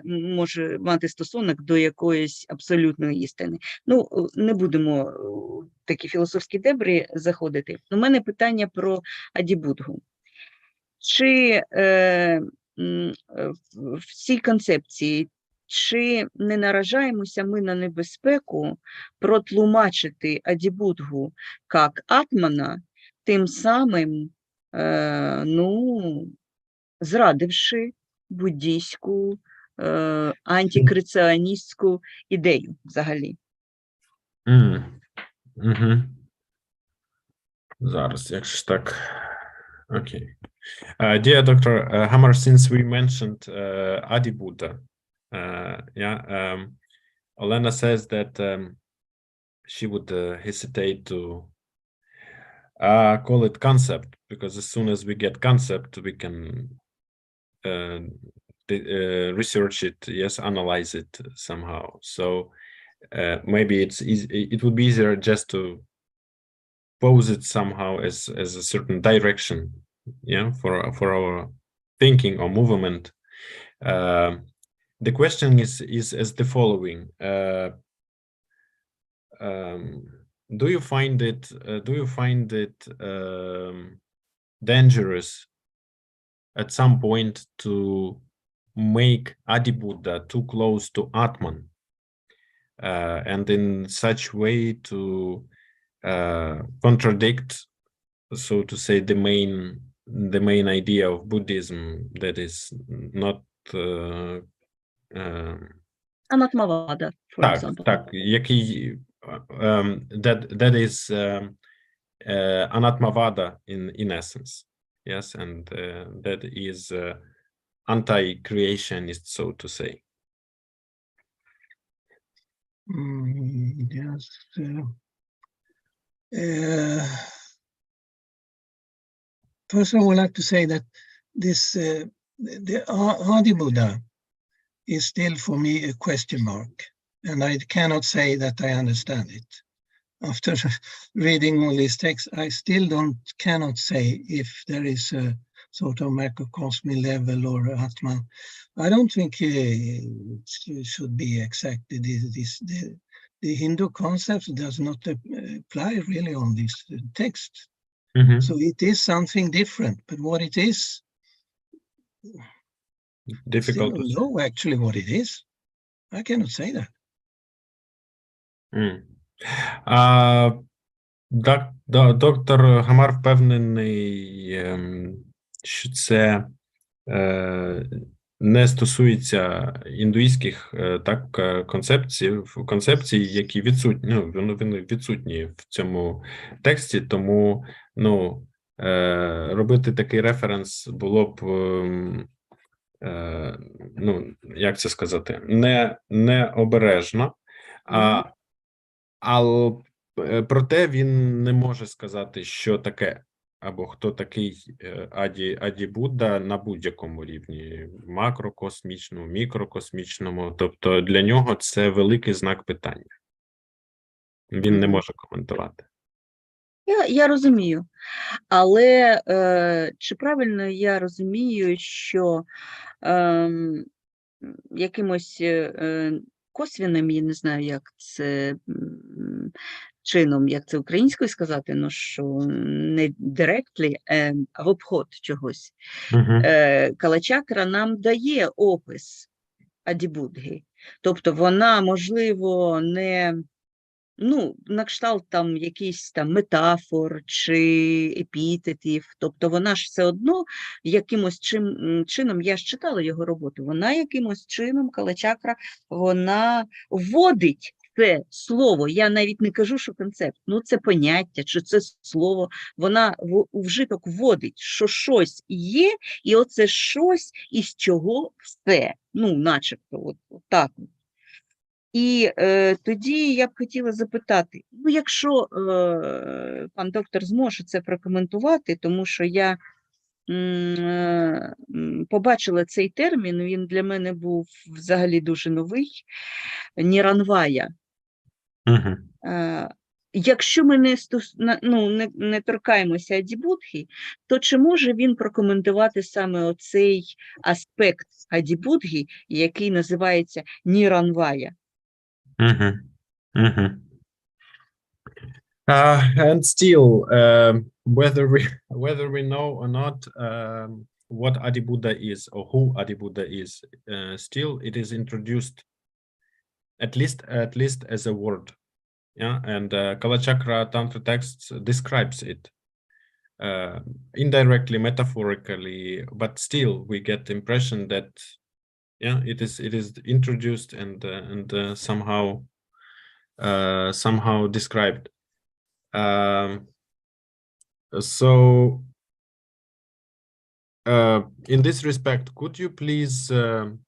може мати стосунок до якоїсь абсолютної істини. Ну, не будемо в такі філософські дебрі заходити. У мене питання про Ādibudhu. Чи в цій концепції, чи не наражаємося ми на небезпеку протлумачити Ādibudhu як атмана, тим самим, зрадивши буддійську антикреаціоністську ідею взагалі? Зараз, якщо ж так. Окей. Dear Dr. Hammar, since we mentioned Ādibuddha, Olena says that she would hesitate to call it concept, because as soon as we get concept, we can research it, yes, analyze it somehow. So maybe it's easy, it would be easier just to pose it somehow as a certain direction, for our thinking or movement. The question is as the following: do you find it dangerous at some point to make Ādibuddha too close to Atman, and in such way to contradict, so to say, the main idea of Buddhism, that is not Anatmavada, for example. Так, який that is Anatmavada in essence, yes, and that is anti-creationist, so to say. Yes. First, I would like to say that this the Ādibuddha is still for me a question mark, and I cannot say that I understand it. After reading all these texts, I still cannot say if there is a sort of macrocosmic level or Atman. I don't think it should be exactly this. The Hindu concept does not apply really on this text. So it is something different, but what it is, difficult to know actually what it is. I cannot say that. Доктор Гамар впевнений, що це не стосується індуїзьких концепцій, які відсутні, вони відсутні в цьому тексті, тому робити такий референс було б, як це сказати, не обережно, але проте він не може сказати, що таке, або хто такий Ādibudda на будь-якому рівні, макрокосмічному, мікрокосмічному, тобто для нього це великий знак питання. Він не може коментувати. Я розумію, але чи правильно я розумію, що якимось косвіним, я не знаю, як це чином, як це українською сказати, що не directly, а в обход чогось. Kālacakra нам дає опис Ādibudhi. Тобто вона, можливо, не на кшталт там якийсь там метафор чи епітетів, тобто вона ж все одно якимось чином, я ж читала його роботу, вона якимось чином, Kālacakra, вона вводить це слово, я навіть не кажу, що концепт, це поняття, чи це слово, вона у вжиток вводить, що щось є, і оце щось, із чого все, начебто, от так. І тоді я б хотіла запитати, якщо пан доктор зможе це прокоментувати, тому що я побачила цей термін, він для мене був взагалі дуже новий, niranvaya. Якщо ми не торкаємося Адібудги, то чи може він прокоментувати саме оцей аспект Адібудги, який називається niranvaya? And still, whether we know or not what Ādibuddha is or who Ādibuddha is, still it is introduced at least as a word. Yeah, and Kālacakra Tantra texts describes it indirectly, metaphorically, but still we get the impression that it is introduced and somehow described. So in this respect, could you please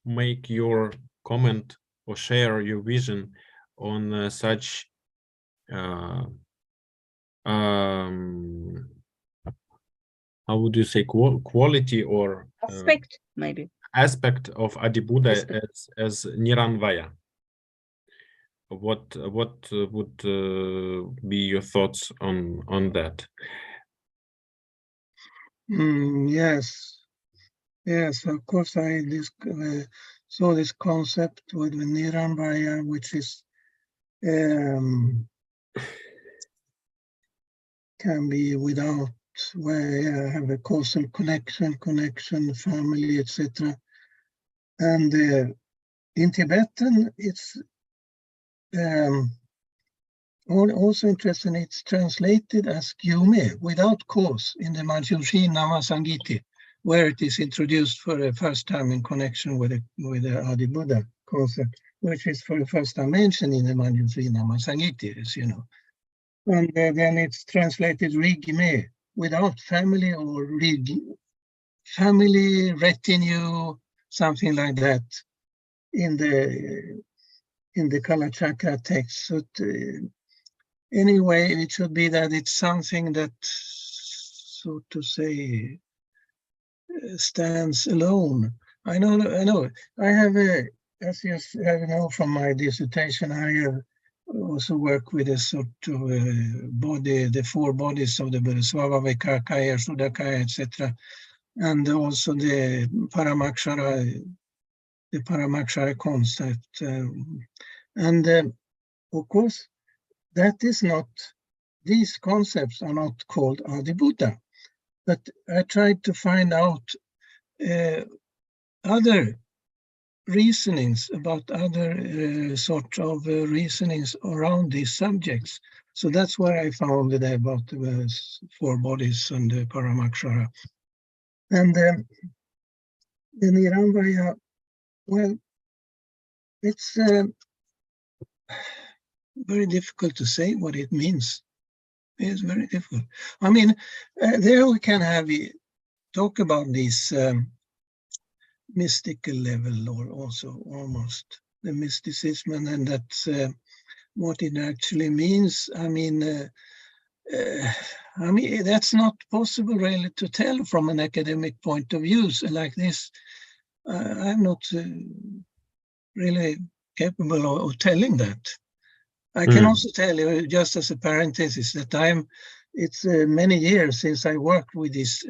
make your comment or share your vision on such how would you say, quality or Aspect, maybe. Aspect of Ādibuddha as niranvaya? What would be your thoughts on that? Yes, of course. I saw this concept with niranvaya, which is can be without, where you have a causal connection, family, etc. And in Tibetan, it's also interesting. It's translated as gyume, without cause, in the Manjushri Namasangiti, where it is introduced for the first time in connection with the Ādibuddha concept, which is for the first time mentioned in the Manjushri Namasangiti, as you know. And then it's translated rigme, without family, or family, retinue, something like that, in the Kālacakra text. So anyway, it should be that it's something that, so to say, stands alone. I know. I have as you know from my dissertation, I have also work with a sort of body, the four bodies of the Buddha, Svabhavikakaya, Shuddhakaya, etc. And also the Paramākshara concept. And of course, that is not, these concepts are not called Ādibuddha. But I tried to find out other reasonings about other sort of reasonings around these subjects. So that's where I found it about the four bodies and the Paramākshara. And the niranvaya, well, it's very difficult to say what it means. It's very difficult. I mean, there we can talk about these mystical level, or also almost the mysticism, and that's what it actually means. I mean, that's not possible really to tell from an academic point of view. So like this, I'm not really capable of telling that. I can also tell you, just as a parenthesis, that it's many years since I worked with this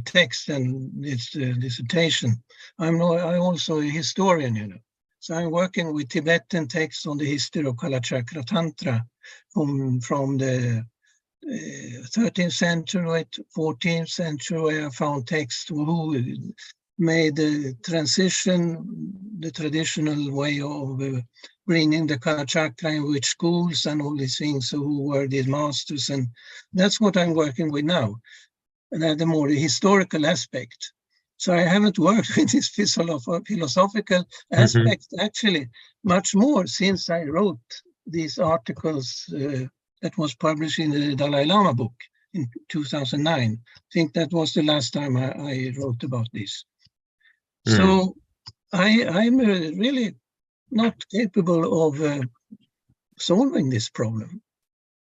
text and this dissertation. I'm also a historian, you know. So I'm working with Tibetan texts on the history of Kālacakra Tantra from the 13th century, 14th century, where I found texts who made the transition, the traditional way of bringing the Kālacakra in which schools and all these things, so who were the masters, and that's what I'm working with now, and the more historical aspect. So I haven't worked with this philosophical aspect actually much more since I wrote these articles that was published in the Dalai Lama book in 2009. I think that was the last time I wrote about this. So I'm really not capable of solving this problem.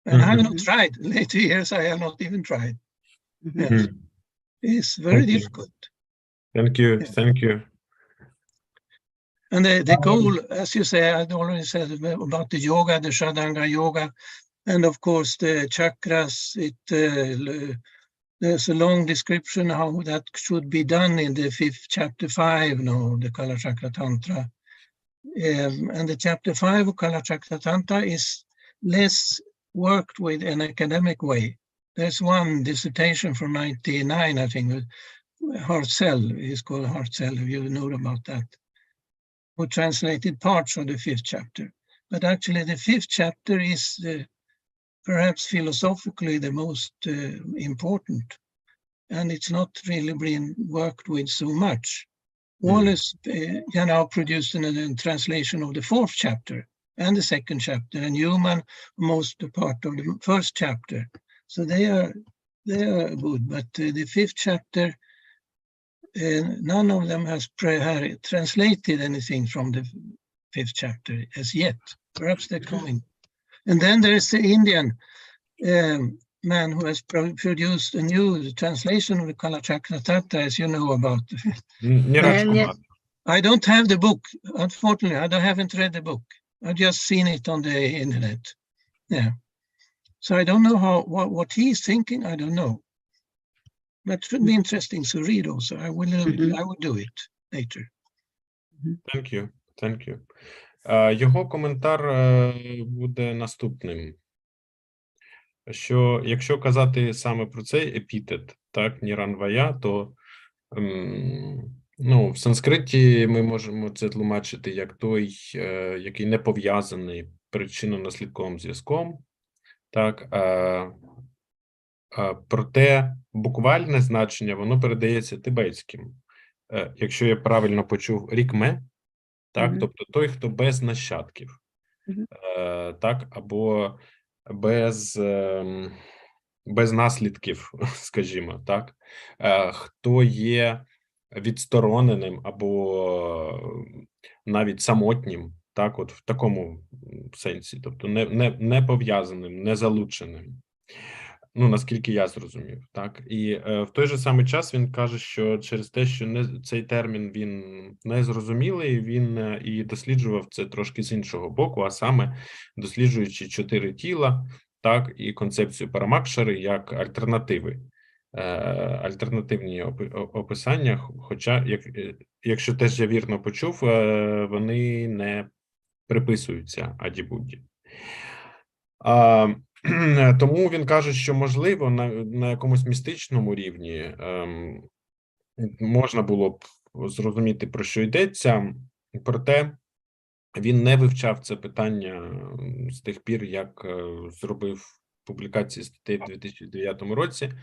And I have not tried. Later years, I have not even tried. Yes. It's very Thank you. difficult. Thank you. Yeah. Thank you. And the goal, as you say, I already said about the yoga, the Shadanga yoga, and of course the chakras. There's a long description how that should be done in the chapter 5 now, the Kālacakra Tantra. And the chapter 5 of Kālacakra Tantra is less worked with an academic way. There's one dissertation from 1999, I think, Hartzell, is called Hartzell, if you know about that, who translated parts of the 5th chapter. But actually the 5th chapter is perhaps philosophically the most important, and it's not really been worked with so much. Wallace now produced a translation of the 4th chapter and the 2nd chapter, and Newman most part of the 1st chapter. So they are good, but the 5th chapter, none of them has translated anything from the 5th chapter as yet. Perhaps they're coming. And then there is the Indian man who has produced a new translation of the Kālacakra Tantra, as you know about. Niraj Kumar. I don't have the book, unfortunately. I haven't read the book. I've just seen it on the internet. Yeah. So I don't know what he's thinking. I don't know. But it should be interesting to read also. I will do it later. Thank you. Thank you. Його коментар буде наступним. Що якщо казати саме про цей епітет, так, niranvaya, то в санскриті ми можемо це тлумачити як той, який не пов'язаний причинно-наслідковим зв'язком, так, проте буквальне значення, воно передається тибетським. Якщо я правильно почув, рікме, так, тобто той, хто без нащадків, так, або без наслідків, скажімо, так, хто є відстороненим або навіть самотнім, так, от в такому сенсі, тобто не пов'язаним, не залученим. Ну, наскільки я зрозумів, так. І в той же самий час він каже, що через те, що цей термін він не зрозумілий, він і досліджував це трошки з іншого боку, а саме досліджуючи 4 тіла, так, і концепцію Парамакшари як альтернативи, альтернативні описання, хоча, якщо теж я вірно почув, вони не приписуються Ādibudді. Тому він каже, що, можливо, на якомусь містичному рівні можна було б зрозуміти, про що йдеться, проте він не вивчав це питання з тих пір, як зробив публікації статей в 2009 році,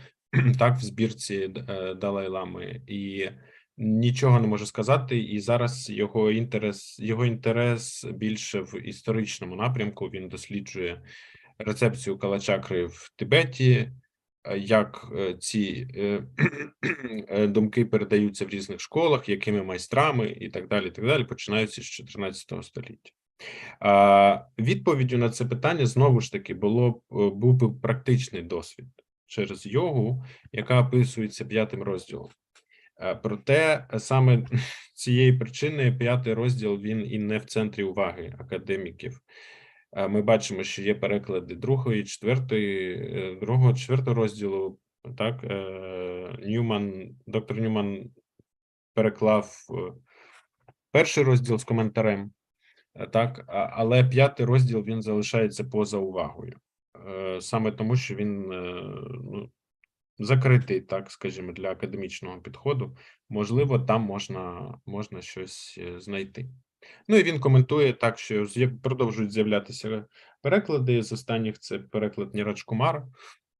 так, в збірці Далай-Лами, і нічого не може сказати, і зараз його інтерес більше в історичному напрямку, він досліджує рецепцію Калачакри в Тибеті, як ці думки передаються в різних школах, якими майстрами і так далі, починаються з 14 століття. Відповіддю на це питання, знову ж таки, був би практичний досвід через йогу, яка описується 5 розділом. Проте саме цієї причини 5 розділ, він і не в центрі уваги академіків. Ми бачимо, що є переклади 2-ї, 4-ї, 2-го, 4-го розділу, так, доктор Ньюман переклав 1-й розділ з коментарем, так, але 5-й розділ, він залишається поза увагою, саме тому, що він закритий, так, скажімо, для академічного підходу, можливо, там можна щось знайти. Ну і він коментує так, що продовжують з'являтися переклади. З останніх це переклад Нірадж Кумара,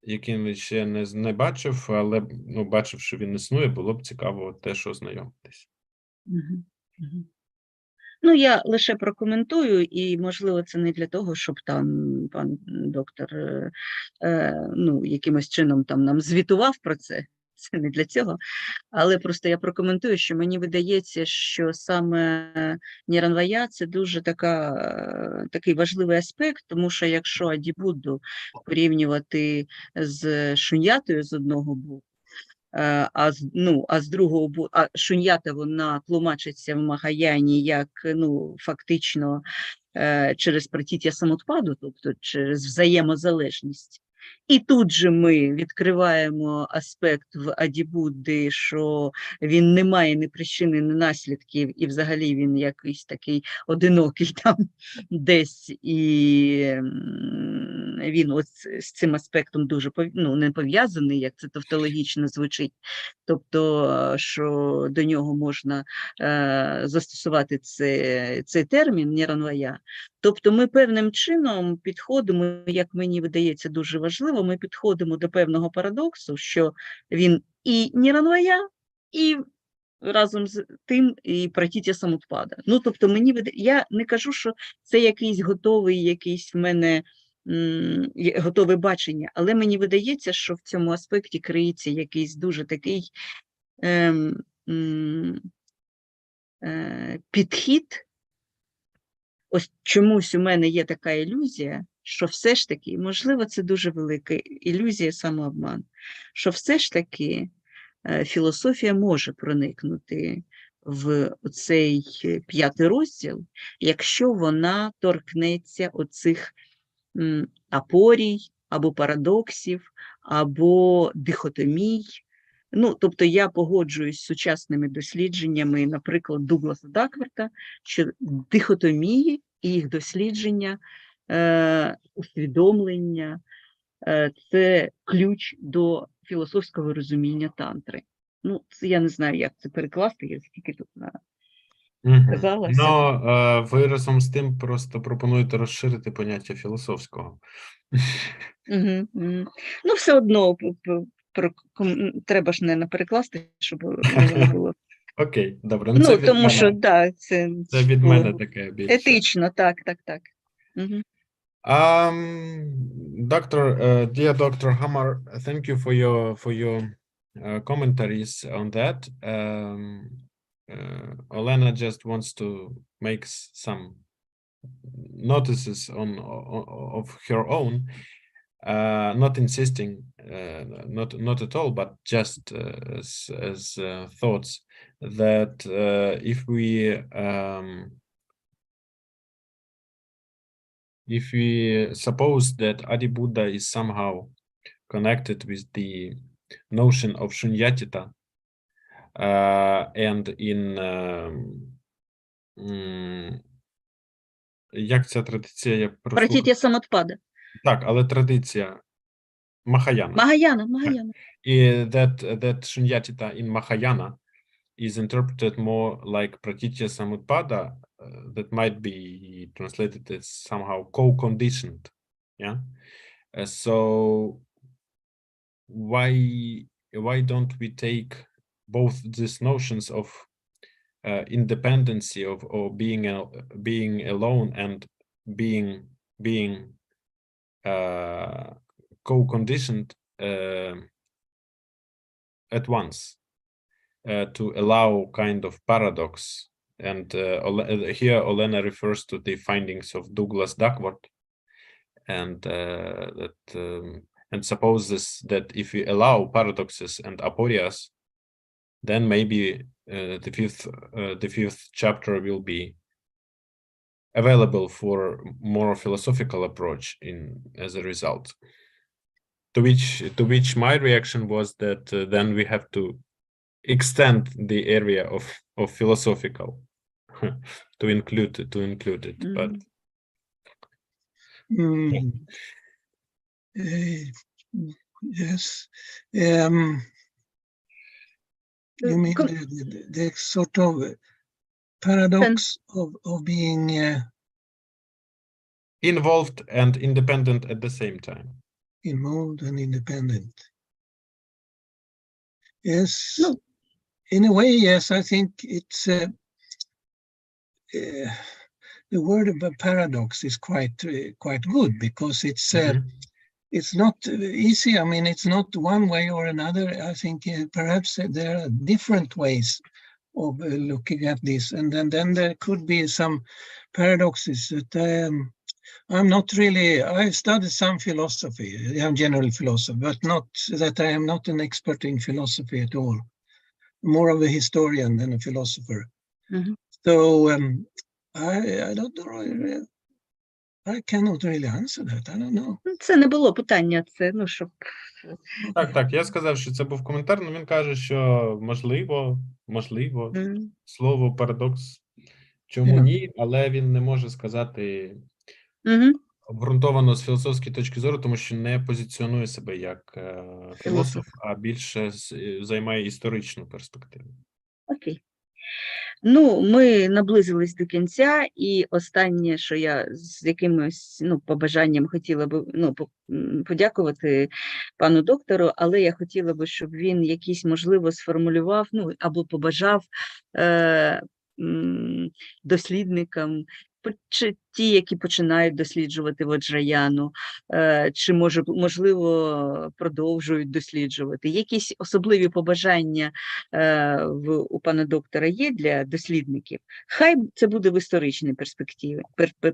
який він ще не бачив, але бачив, що він існує, було б цікаво теж ознайомитись. Ну, я лише прокоментую, і, можливо, це не для того, щоб там пан доктор якимось чином там нам звітував про це. Це не для цього, але просто я прокоментую, що мені видається, що саме niranvaya – це дуже такий важливий аспект, тому що якщо Ādibuddu порівнювати з шуньятою з одного боку, А з другого боку, шуньята, вона тлумачиться в Махаяні як, фактично через пратітя самотпаду, тобто через взаємозалежність. І тут же ми відкриваємо аспект в Ādibuddi, що він не має ні причини, ні наслідків, і взагалі він якийсь такий одинокий там десь, і він з цим аспектом дуже не пов'язаний, як це тавтологічно звучить, тобто, що до нього можна застосувати цей термін niranvaya. Тобто ми певним чином підходимо, як мені видається дуже важливо, ми підходимо до певного парадоксу, що він і niranvaya, і разом з тим і пратітя самутпада. Тобто я не кажу, що це якийсь в мене готове бачення, але мені видається, що в цьому аспекті криється якийсь дуже такий підхід. Ось чомусь у мене є така ілюзія, що все ж таки, можливо, це дуже велика ілюзія самообман, що все ж таки філософія може проникнути в цей 5-й розділ, якщо вона торкнеться оцих апорій, або парадоксів, або дихотомій. Тобто я погоджуюсь з сучасними дослідженнями, наприклад, Дугласа Дакварта, що дихотомії і їх дослідження, усвідомлення – це ключ до філософського розуміння тантри. Це я не знаю, як це перекласти, я стільки тут казалася. Ви разом з тим просто пропонуєте розширити поняття філософського. Все одно треба ж не перекласти, щоб воно було. Окей, добре. Це від тому мене, що, це від мене таке більше. Етично, так. Dear Dr. Hammar, thank you for your commentaries on that. Olena just wants to make some notices of her own. Not insisting, not at all, but just as thoughts that if we suppose that Ādibuddha is somehow connected with the notion of shunyatita, and in як ця традиція? Я Пратітя самотпада. Так, але традиція Mahayana. Mahayana. І that Shunyatita in Mahayana is interpreted more like Pratitya Samutpada, that might be translated as somehow co-conditioned. Yeah. So why don't we take both these notions of independency or being alone and being co-conditioned at once to allow kind of paradox. And here Olena refers to the findings of Douglas Duckworth, and and supposes that if we allow paradoxes and aporias, then maybe the fifth chapter will be available for more philosophical approach as a result. To which my reaction was that then we have to extend the area of philosophical to include it. But yes, you mean the sort of paradox of being involved and independent at the same time. Involved and independent. Yes, in a way, yes. I think it's the word of paradox is quite good, because it's not easy. I mean, it's not one way or another. I think perhaps there are different ways of looking at this, and then there could be some paradoxes that I'm not really, I've studied some philosophy, general philosophy, but not that I am not an expert in philosophy at all. More of a historian than a philosopher. Мгм. So I don't know. I cannot really answer that. I don't know. Ну, це не було питання, це, ну, щоб... Так, я сказав, що це був коментар, але він каже, що можливо, Мгм. слово парадокс, чому Yeah. ні, але він не може сказати Мгм. обґрунтовано з філософської точки зору, тому що не позиціонує себе як філософ, а більше займає історичну перспективу. Окей. Ну, ми наблизились до кінця, і останнє, що я з якимось, ну, побажанням хотіла би, ну, подякувати пану доктору, але я хотіла би, щоб він якісь, можливо, сформулював, ну, або побажав дослідникам, чи ті, які починають досліджувати Ваджраяну, чи, можливо, продовжують досліджувати. Якісь особливі побажання у пана доктора є для дослідників? Хай це буде в історичній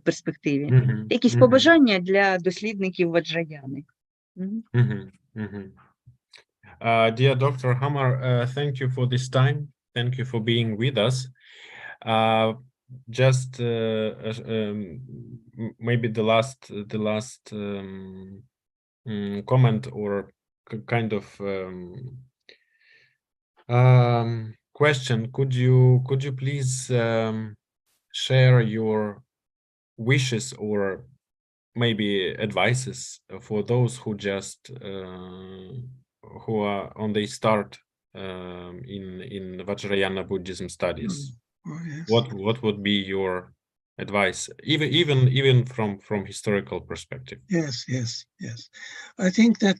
перспективі. Якісь побажання для дослідників Ваджраяни? Dear Dr. Hammar, thank you for this time. Thank you for being with us. Just maybe the last comment or kind of question. Could you please share your wishes or maybe advices for those who just who are on the start in Vajrayana Buddhism studies? Oh, yes. What would be your advice, even from historical perspective? Yes. I think that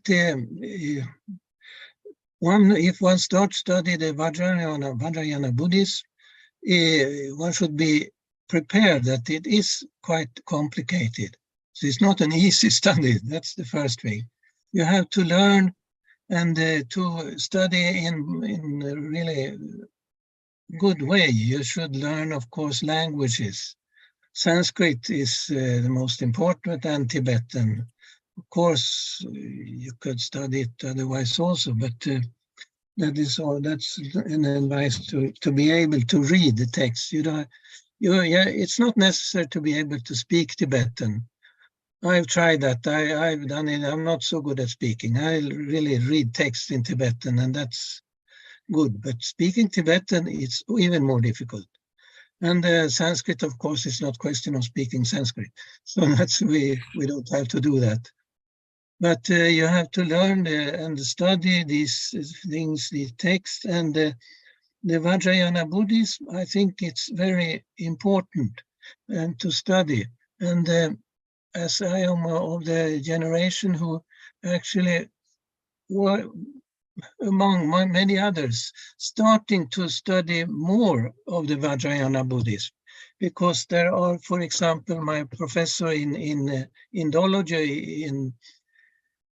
if one starts study the Vajrayana Buddhism, one should be prepared that it is quite complicated. So it's not an easy study. That's the first thing. You have to learn and to study in a really good way. You should learn, of course, languages. Sanskrit is the most important, and Tibetan. Of course, you could study it otherwise also, but that's an advice to be able to read the text. It's not necessary to be able to speak Tibetan. I've tried that. I've done it. I'm not so good at speaking. I really read text in Tibetan, and that's good. But speaking Tibetan, it's even more difficult. And Sanskrit, of course, is not question of speaking Sanskrit. So that's we don't have to do that. But you have to learn and study these things, these texts, and the Vajrayana Buddhism. I think it's very important to study. And as I am of the generation who actually were, among many others, starting to study more of the Vajrayana Buddhism, because there are, for example, my professor in Indology in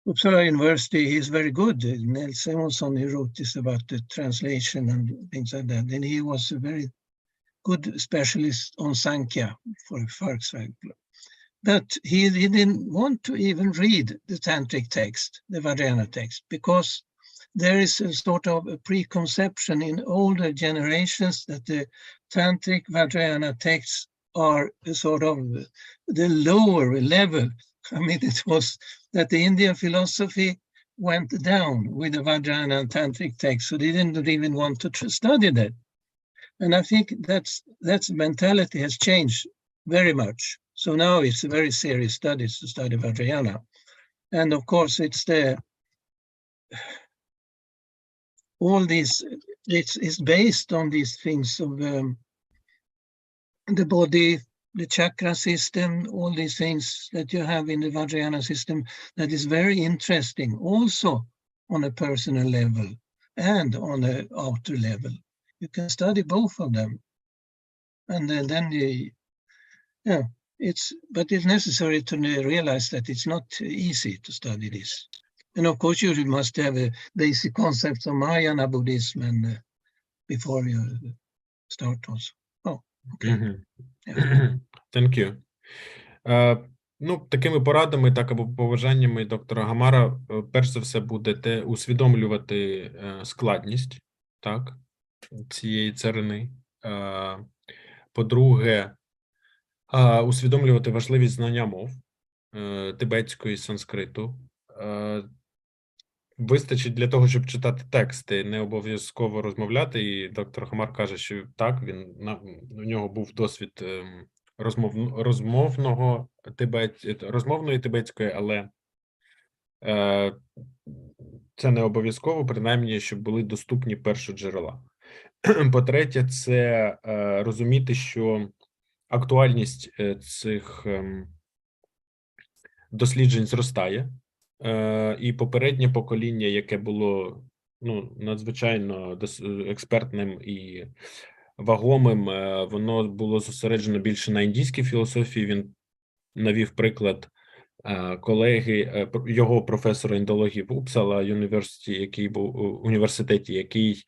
Uppsala University, he's very good. Nils Simonsson, he wrote this about the translation and things like that. And he was a very good specialist on Sankhya, for example. But he didn't want to even read the tantric text, the Vajrayana text, because there is a sort of a preconception in older generations that the tantric Vajrayana texts are a sort of the lower level. I mean, it was that the Indian philosophy went down with the Vajrayana and tantric text, so they didn't even want to study that. And I think that mentality has changed very much. So now it's a very serious study to study Vajrayana. And of course, it's all these, it's based on these things of the body, the chakra system, all these things that you have in the Vajrayana system that is very interesting also on a personal level and on an outer level. You can study both of them. And then but it's necessary to realize that it's not easy to study this. And of course, you must have a basic concept of Mahayana Buddhism and before you start also. Oh, okay. Yeah. Thank you. Ну, такими порадами, так або побажаннями доктора Гамара, перш за все, буде усвідомлювати складність, так, цієї царини. По-друге, усвідомлювати важливість знання мов тибетської, санскриту. Вистачить для того, щоб читати тексти, не обов'язково розмовляти. І доктор Хамар каже, що так, у нього був досвід розмовної тибетської, але це не обов'язково, принаймні, щоб були доступні першоджерела. По-третє, це розуміти, що актуальність цих досліджень зростає, і попереднє покоління, яке було надзвичайно експертним і вагомим, воно було зосереджено більше на індійській філософії. Він навів приклад колеги, його професора індології в Упсала університеті, який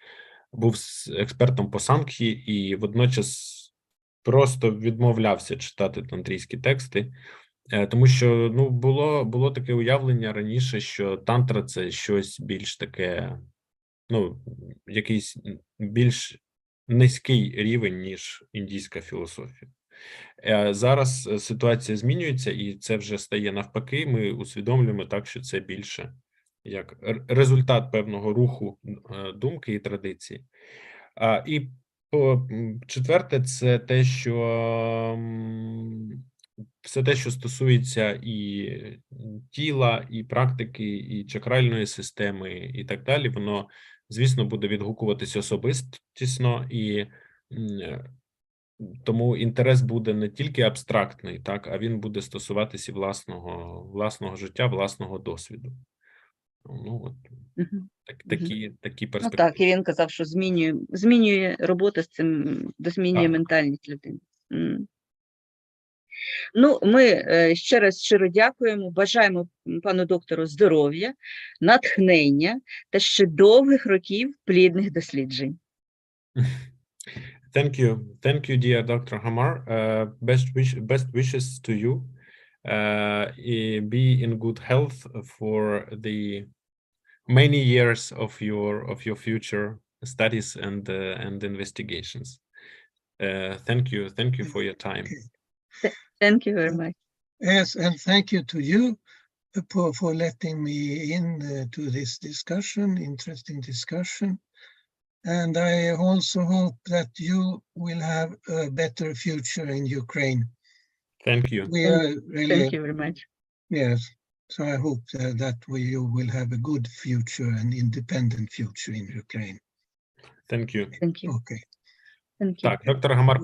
був експертом по Сангхі і водночас просто відмовлявся читати тантрійські тексти, тому що було таке уявлення раніше, що тантра – це щось більш таке, якийсь більш низький рівень, ніж індійська філософія. Зараз ситуація змінюється, і це вже стає навпаки. Ми усвідомлюємо так, що це більше як результат певного руху думки і традиції. І по-четверте, це те, що все те, що стосується і тіла, і практики, і чакральної системи, і так далі, воно, звісно, буде відгукуватися особистісно, і тому інтерес буде не тільки абстрактний, так, а він буде стосуватися власного життя, власного досвіду. Такі перспективи. Так, і він казав, що змінює робота з цим, змінює ментальність людини. Ми ще раз щиро дякуємо, бажаємо пану доктору здоров'я, натхнення та ще довгих років плідних досліджень. Thank you, dear Dr. Hammar. Best wishes to you. Be in good health for the many years of your future studies and investigations. Thank you for your time. Thank you very much. Yes, and thank you to you for letting me in to this discussion, interesting discussion. And I also hope that you will have a better future in Ukraine. Thank you. Thank you very much. Yes, so I hope that you will have a good future and independent future in Ukraine. Thank you. Thank you. Okay. Так, доктор Гамар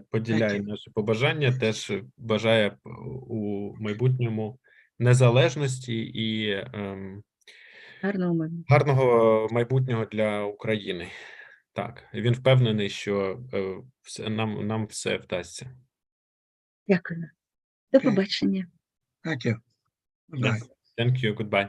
поділяє наші побажання, теж бажає у майбутньому незалежності і гарного майбутнього для України. Так, він впевнений, що нам все вдасться. Дякую. До побачення. Thank you. Bye. Thank you. Goodbye.